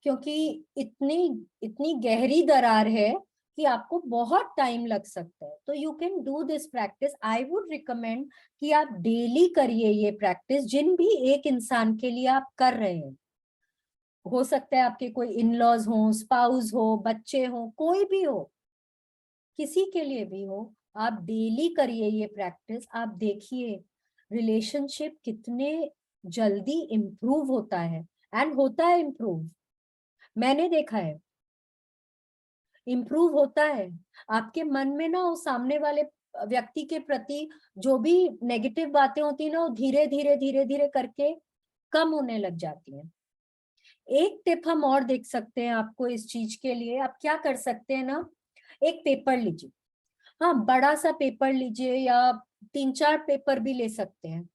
क्योंकि इतनी गहरी दरार है कि आपको बहुत टाइम लग सकता है। तो you can do this practice. I would recommend कि आप डेली करिए ये प्रैक्टिस, जिन भी एक इंसान के लिए आप कर रहे हैं। हो सकता है आपके कोई इन लॉज हो, स्पाउस हो, बच्चे हो, कोई भी हो, किसी के लिए भी हो, आप डेली करिए ये प्रैक्टिस। आप देखिए रिलेशनशिप कितने जल्दी इम्प्रूव होता है, एंड होता है इम्प्रूव। मैंने देखा है इम्प्रूव होता है। आपके मन में ना वो सामने वाले व्यक्ति के प्रति जो भी नेगेटिव बातें होती है ना, वो धीरे धीरे करके कम होने लग जाती हैं। एक टिप हम और देख सकते हैं आपको इस चीज के लिए। आप क्या कर सकते हैं ना, एक पेपर लीजिए, हाँ बड़ा सा पेपर लीजिए या 3-4 पेपर भी ले सकते हैं।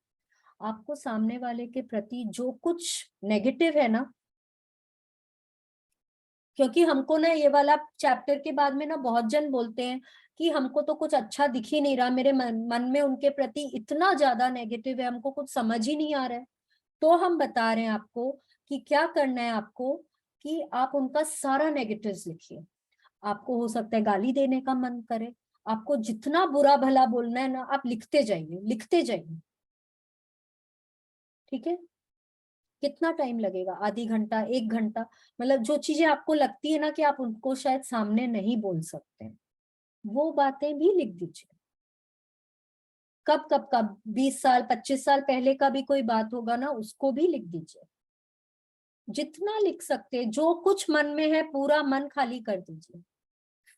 आपको सामने वाले के प्रति जो कुछ नेगेटिव है ना, क्योंकि हमको ना ये वाला चैप्टर के बाद में ना बहुत जन बोलते हैं कि हमको तो कुछ अच्छा दिख ही नहीं रहा, मेरे मन में उनके प्रति इतना ज्यादा नेगेटिव है, हमको कुछ समझ ही नहीं आ रहा है। तो हम बता रहे हैं आपको कि क्या करना है आपको, कि आप उनका सारा नेगेटिव्स लिखिए। आपको हो सकता है गाली देने का मन करे, आपको जितना बुरा भला बोलना है ना, आप लिखते जाइए, लिखते जाइए। ठीक है? कितना टाइम लगेगा? आधी घंटा, 1 घंटा, मतलब जो चीजें आपको लगती है ना कि आप उनको शायद सामने नहीं बोल सकते, वो बातें भी लिख दीजिए। कब कब का 20 साल 25 साल पहले का भी कोई बात होगा ना, उसको भी लिख दीजिए। जितना लिख सकते, जो कुछ मन में है पूरा मन खाली कर दीजिए।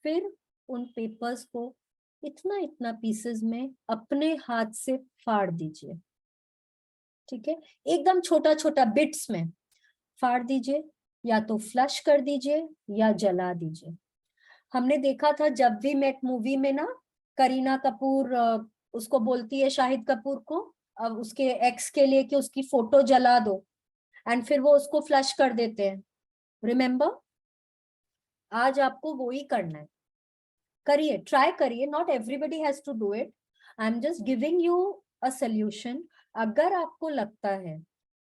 फिर उन पेपर्स को इतना इतना पीसेस में अपने हाथ से फाड़ दीजिए। ठीक है? एकदम छोटा छोटा बिट्स में फाड़ दीजिए, या तो फ्लश कर दीजिए या जला दीजिए। हमने देखा था जब वी मेट मूवी में ना, करीना कपूर उसको बोलती है शाहिद कपूर को, अब उसके एक्स के लिए कि उसकी फोटो जला दो, एंड फिर वो उसको फ्लश कर देते हैं। रिमेम्बर? आज आपको वो ही करना है। करिए, ट्राई करिए, not everybody has to do it, I am just giving you a solution. अगर आपको लगता है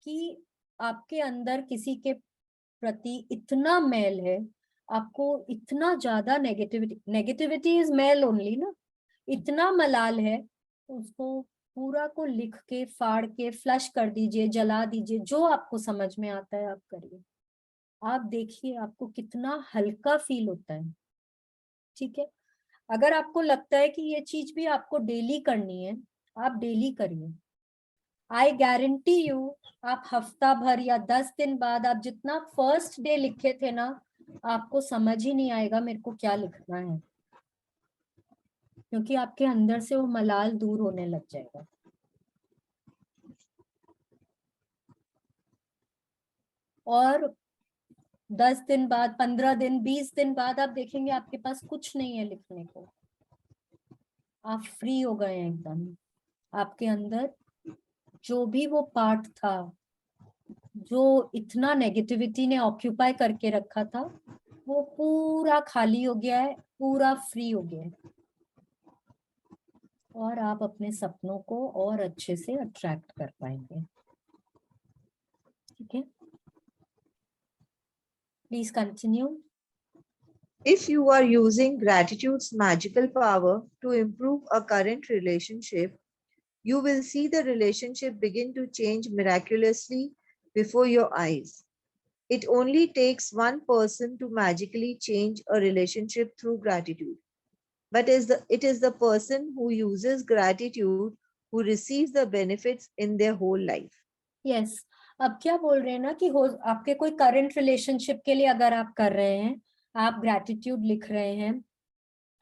कि आपके अंदर किसी के प्रति इतना मैल है, आपको इतना ज्यादा नेगेटिविटी इज मैल ओनली ना, इतना मलाल है, तो उसको पूरा को लिख के फाड़ के फ्लश कर दीजिए, जला दीजिए, जो आपको समझ में आता है आप करिए। आप देखिए आपको कितना हल्का फील होता है। ठीक है? अगर आपको लगता है कि ये चीज भी आपको डेली करनी है, आप डेली करिए। आई गारंटी यू, आप हफ्ता भर या 10 दिन बाद आप जितना फर्स्ट डे लिखे थे ना, आपको समझ ही नहीं आएगा मेरे को क्या लिखना है, क्योंकि आपके अंदर से वो मलाल दूर होने लग जाएगा। और 10 दिन बाद, 15 दिन, 20 दिन बाद आप देखेंगे आपके पास कुछ नहीं है लिखने को। आप फ्री हो गए हैं एकदम। आपके अंदर जो भी वो पार्ट था, जो इतना नेगेटिविटी ने ऑक्यूपाई करके रखा था, वो पूरा खाली हो गया है, पूरा फ्री हो गया है। और आप अपने सपनों को और अच्छे से अट्रैक्ट कर पाएंगे। ठीक है? Please continue. If you are using gratitude's magical power to improve a current relationship, you will see the relationship begin to change miraculously before your eyes. It only takes one person to magically change a relationship through gratitude. But it is the person who uses gratitude who receives the benefits in their whole life. Yes. अब क्या बोल रहे हैं ना कि हो आपके कोई करंट रिलेशनशिप के लिए अगर आप कर रहे हैं, आप ग्रैटिट्यूड लिख रहे हैं,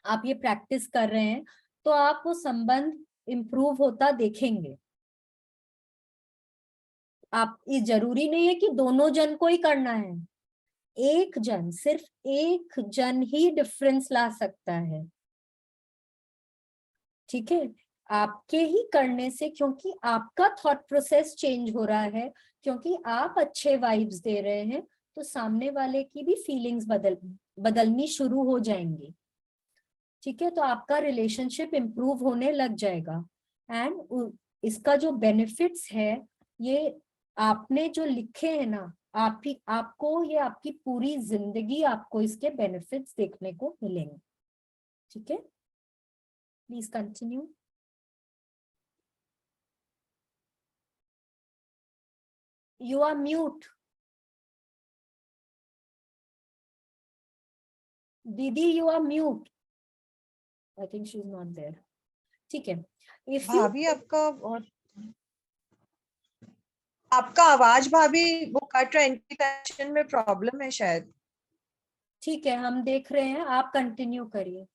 आप ये प्रैक्टिस कर रहे हैं, तो आप वो संबंध इम्प्रूव होता देखेंगे। आप, ये जरूरी नहीं है कि दोनों जन को ही करना है, एक जन, सिर्फ एक जन ही डिफरेंस ला सकता है। ठीक है? आपके ही करने से, क्योंकि आपका थॉट प्रोसेस चेंज हो रहा है, क्योंकि आप अच्छे वाइब्स दे रहे हैं, तो सामने वाले की भी फीलिंग्स बदलनी शुरू हो जाएंगी। ठीक है? तो आपका रिलेशनशिप इम्प्रूव होने लग जाएगा। एंड इसका जो बेनिफिट्स है, ये आपने जो लिखे हैं ना, आपको ये आपकी पूरी जिंदगी आपको इसके बेनिफिट्स देखने को मिलेंगे। ठीक है? Please continue. You are mute. Didi, you are mute. I think she's not there. ठीक है? If you, भाभी आपका आवाज भाभी वो कट रहा है, इंटरनेशन में प्रॉब्लम है शायद। ठीक है, हम देख रहे हैं, आप कंटिन्यू करिए।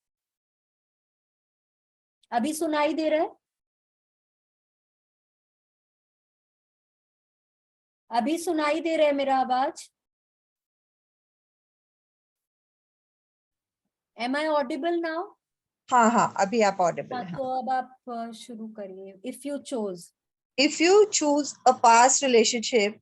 अभी सुनाई दे रहा है? अभी सुनाई दे रहा है मेरा आवाज? Am I audible now? हाँ, अभी आप ऑडिबल हैं। तो अब आप शुरू करिए। If you chose. If you choose a past relationship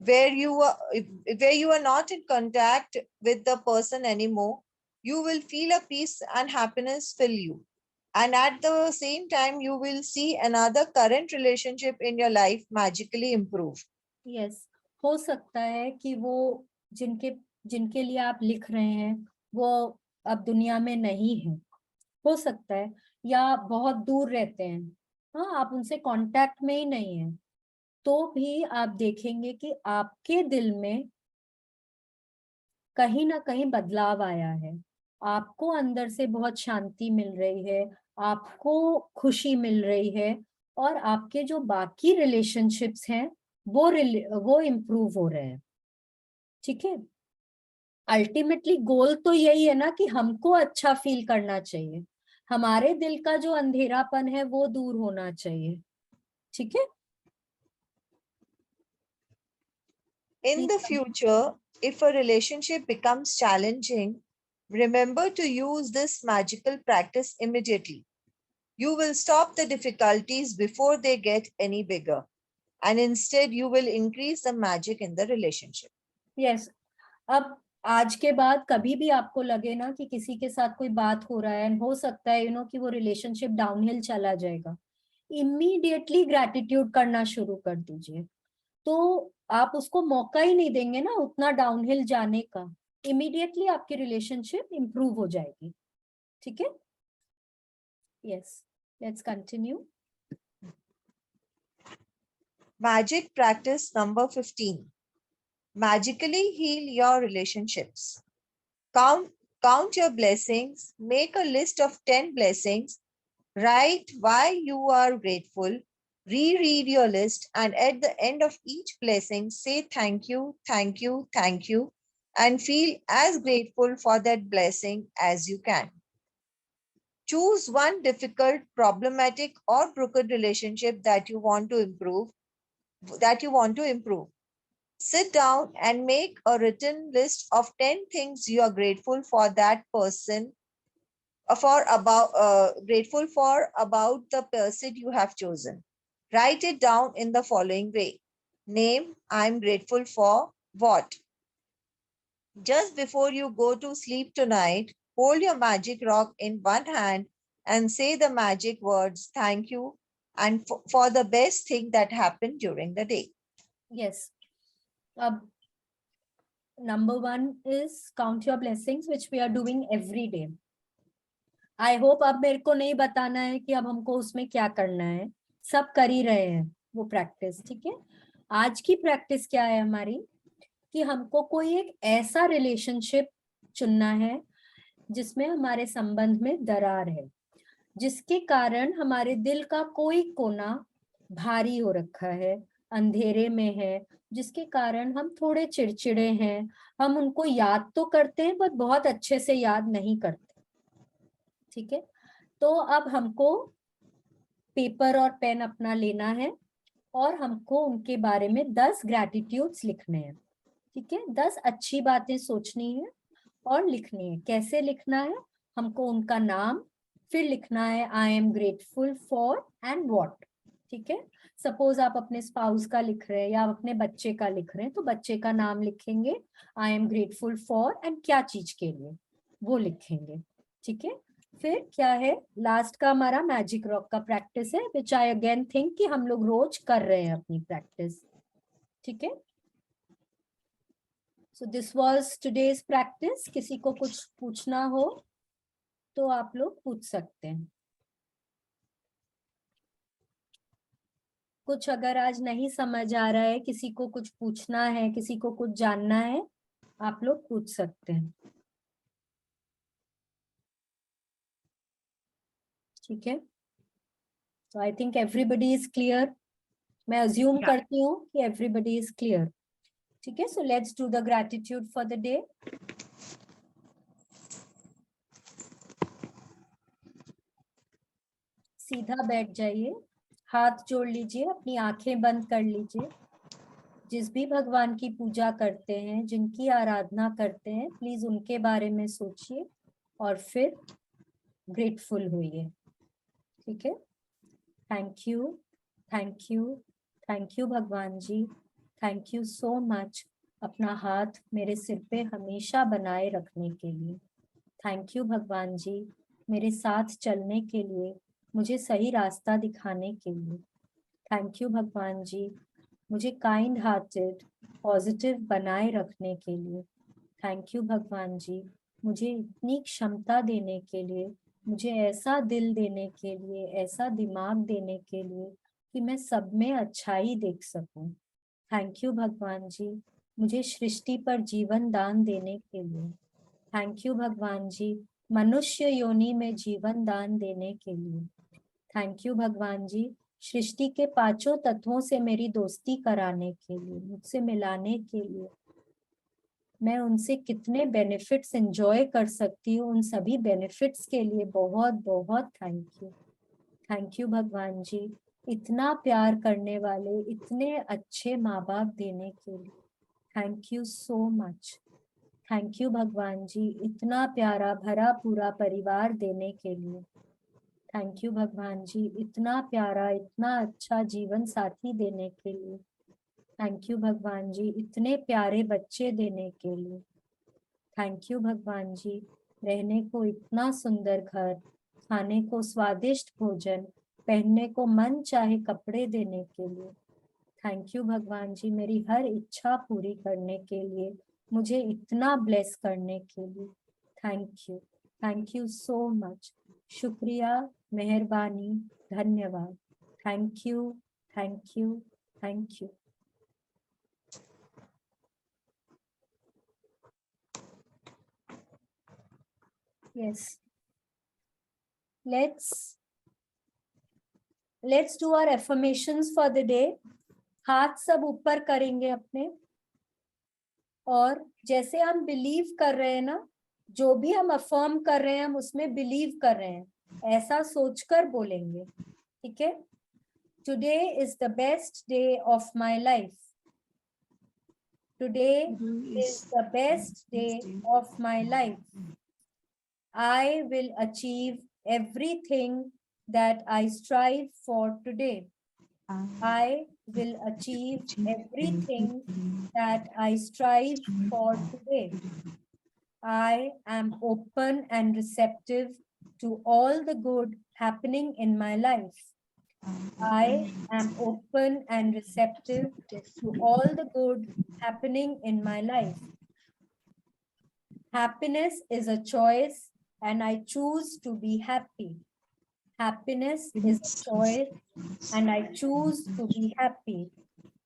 where you are not in contact with the person anymore, you will feel a peace and happiness fill you. And at the same time, you will see another current relationship in your life magically improve. Yes, हो सकता है कि वो जिनके जिनके लिए आप लिख रहे हैं वो अब दुनिया में नहीं है, हो सकता है, या बहुत दूर रहते हैं, हाँ, आप उनसे कांटेक्ट में ही नहीं है, तो भी आप देखेंगे कि आपके दिल में कहीं ना कहीं बदलाव आया है, आपको अंदर से बहुत शांति मिल रही है, आपको खुशी मिल रही है, और आपके जो बाकी रिलेशनशिप्स हैं वो इम्प्रूव हो रहे हैं। ठीक है, अल्टीमेटली गोल तो यही है ना कि हमको अच्छा फील करना चाहिए, हमारे दिल का जो अंधेरापन है वो दूर होना चाहिए। ठीक है, In the future, if a relationship becomes challenging, remember to use this magical practice immediately. You will stop the difficulties before they get any bigger, and instead you will increase the magic in the relationship. Yes, अब आज के बाद कभी भी आपको लगे ना कि किसी के साथ कोई बात हो रहा है, हो सकता है कि वो रिलेशनशिप डाउनहिल चला जाएगा, इमीडिएटली ग्रैटिट्यूड करना शुरू कर दीजिए। तो आप उसको मौका ही नहीं देंगे ना उतना डाउनहिल जाने का, इमीडिएटली आपकी रिलेशनशिप इंप्रूव हो जाएगी। ठीक है, yes, let's continue. Magic practice number 15. Magically heal your relationships. Count your blessings, make a list of 10 blessings, write why you are grateful, reread your list, and at the end of each blessing, say thank you, thank you, thank you, and feel as grateful for that blessing as you can. Choose one difficult, problematic, or broken relationship that you want to improve. Sit down and make a written list of 10 things you are grateful for that person, grateful for about the person you have chosen. Write it down in the following way. Name, I'm grateful for what? Just before you go to sleep tonight, hold your magic rock in one hand and say the magic words, thank you, and for the best thing that happened during the day. Yes. Number 1 is count your blessings, which we are doing every day. I hope अब मेरे को नहीं बताना है कि अब हमको उसमें क्या करना है, सब कर ही रहे हैं वो प्रैक्टिस। ठीक है, आज की प्रैक्टिस क्या है हमारी कि हमको कोई एक ऐसा रिलेशनशिप चुनना है जिसमें हमारे संबंध में दरार है, जिसके कारण हमारे दिल का कोई कोना भारी हो रखा है, अंधेरे में है, जिसके कारण हम थोड़े चिड़चिड़े हैं, हम उनको याद तो करते हैं बट बहुत अच्छे से याद नहीं करते। ठीक है, तो अब हमको पेपर और पेन अपना लेना है और हमको उनके बारे में 10 ग्रैटिट्यूड्स लिखने हैं। ठीक है, 10 अच्छी बातें सोचनी है और लिखनी है। कैसे लिखना है, हमको उनका नाम, फिर लिखना है आई am grateful for and what. ठीक है, सपोज आप अपने स्पाउस का लिख रहे हैं या आप अपने बच्चे का लिख रहे हैं तो बच्चे का नाम लिखेंगे, आई एम ग्रेटफुल फॉर एंड क्या चीज के लिए वो लिखेंगे। ठीक है, फिर क्या है, लास्ट का हमारा मैजिक रॉक का प्रैक्टिस है, विच आई अगेन थिंक कि हम लोग रोज कर रहे हैं अपनी प्रैक्टिस। ठीक है, so this was today's practice. किसी को कुछ पूछना हो तो आप लोग पूछ सकते हैं। कुछ अगर आज नहीं समझ आ रहा है, किसी को कुछ पूछना है, किसी को कुछ जानना है, आप लोग पूछ सकते हैं। ठीक है, तो I think everybody is clear. मैं अज्यूम करती हूँ कि एवरीबडी इज क्लियर। ठीक है, so let's do the gratitude for the day. सीधा बैठ जाइए, हाथ जोड़ लीजिए, अपनी आंखें बंद कर लीजिए। जिस भी भगवान की पूजा करते हैं, जिनकी आराधना करते हैं, प्लीज उनके बारे में सोचिए और फिर ग्रेटफुल होइए। ठीक है, thank you, thank you, thank you भगवान जी, थैंक यू सो मच अपना हाथ मेरे सिर पे हमेशा बनाए रखने के लिए। थैंक यू भगवान जी मेरे साथ चलने के लिए, मुझे सही रास्ता दिखाने के लिए। थैंक यू भगवान जी मुझे काइंड हार्टेड, पॉजिटिव बनाए रखने के लिए। थैंक यू भगवान जी, मुझे इतनी क्षमता देने के लिए, मुझे ऐसा दिल देने के लिए, ऐसा दिमाग देने के लिए कि मैं सब में अच्छाई देख सकूं। थैंक यू भगवान जी, मुझे सृष्टि पर जीवन दान देने के लिए। थैंक यू भगवान जी, मनुष्य योनि में जीवन दान देने के लिए। थैंक यू भगवान जी, सृष्टि के पांचों तत्वों से मेरी दोस्ती कराने के लिए, मुझसे मिलाने के लिए। मैं उनसे कितने बेनिफिट्स एंजॉय कर सकती हूँ, उन सभी बेनिफिट्स के लिए बहुत बहुत थैंक यू। थैंक यू भगवान जी, इतना प्यार करने वाले, इतने अच्छे माँ बाप देने के लिए। Thank you so much. Thank you भगवान जी, इतना प्यारा भरा पूरा परिवार देने के लिए। थैंक यू भगवान जी, इतना प्यारा, इतना अच्छा जीवन साथी देने के लिए। थैंक यू भगवान जी, इतने प्यारे बच्चे देने के लिए। थैंक यू भगवान जी, रहने को इतना सुंदर घर, खाने को स्वादिष्ट भोजन, पहनने को मन चाहे कपड़े देने के लिए। थैंक यू भगवान जी, मेरी हर इच्छा पूरी करने के लिए, मुझे इतना ब्लेस करने के लिए। Thank you so much. शुक्रिया, मेहरबानी, धन्यवाद। Thank you, thank you, thank you. Yes. Let's do our affirmations for the day. हाथ सब ऊपर करेंगे अपने, और जैसे हम बिलीव कर रहे हैं ना, जो भी हम अफर्म कर रहे हैं हम उसमें बिलीव कर रहे हैं, ऐसा सोचकर बोलेंगे। ठीक है? Today is the best day of my life. Today is the best day of my life. I will achieve everything that I strive for today. I will achieve everything that I strive for today. I am open and receptive to all the good happening in my life. I am open and receptive to all the good happening in my life. Happiness is a choice, and I choose to be happy. Happiness is a choice, and I choose to be happy.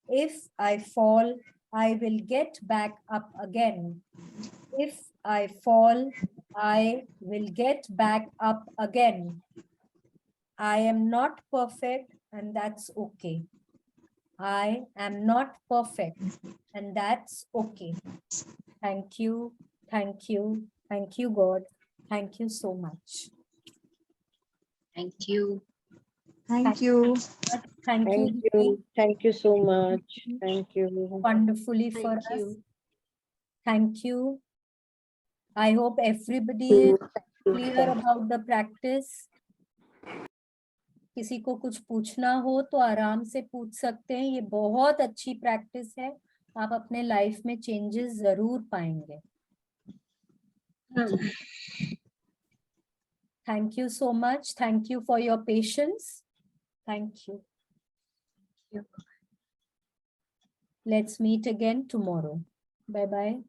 If I fall, I will get back up again. If I fall, I will get back up again. I am not perfect, and that's okay. I am not perfect, and that's okay. Thank you, thank you, thank you, God. Thank you so much. Thank you. Thank you. Thank you. Thank you. Thank you so much. Thank you. Wonderfully for Thank us. you. Thank you. I hope everybody is clear about the practice. किसी को कुछ पूछना हो तो आराम से पूछ सकते हैं, ये बहुत अच्छी प्रैक्टिस है, आप अपने लाइफ में चेंजेस जरूर पाएंगे। Thank you so much. Thank you for your patience. Thank you. Let's meet again tomorrow. Bye bye.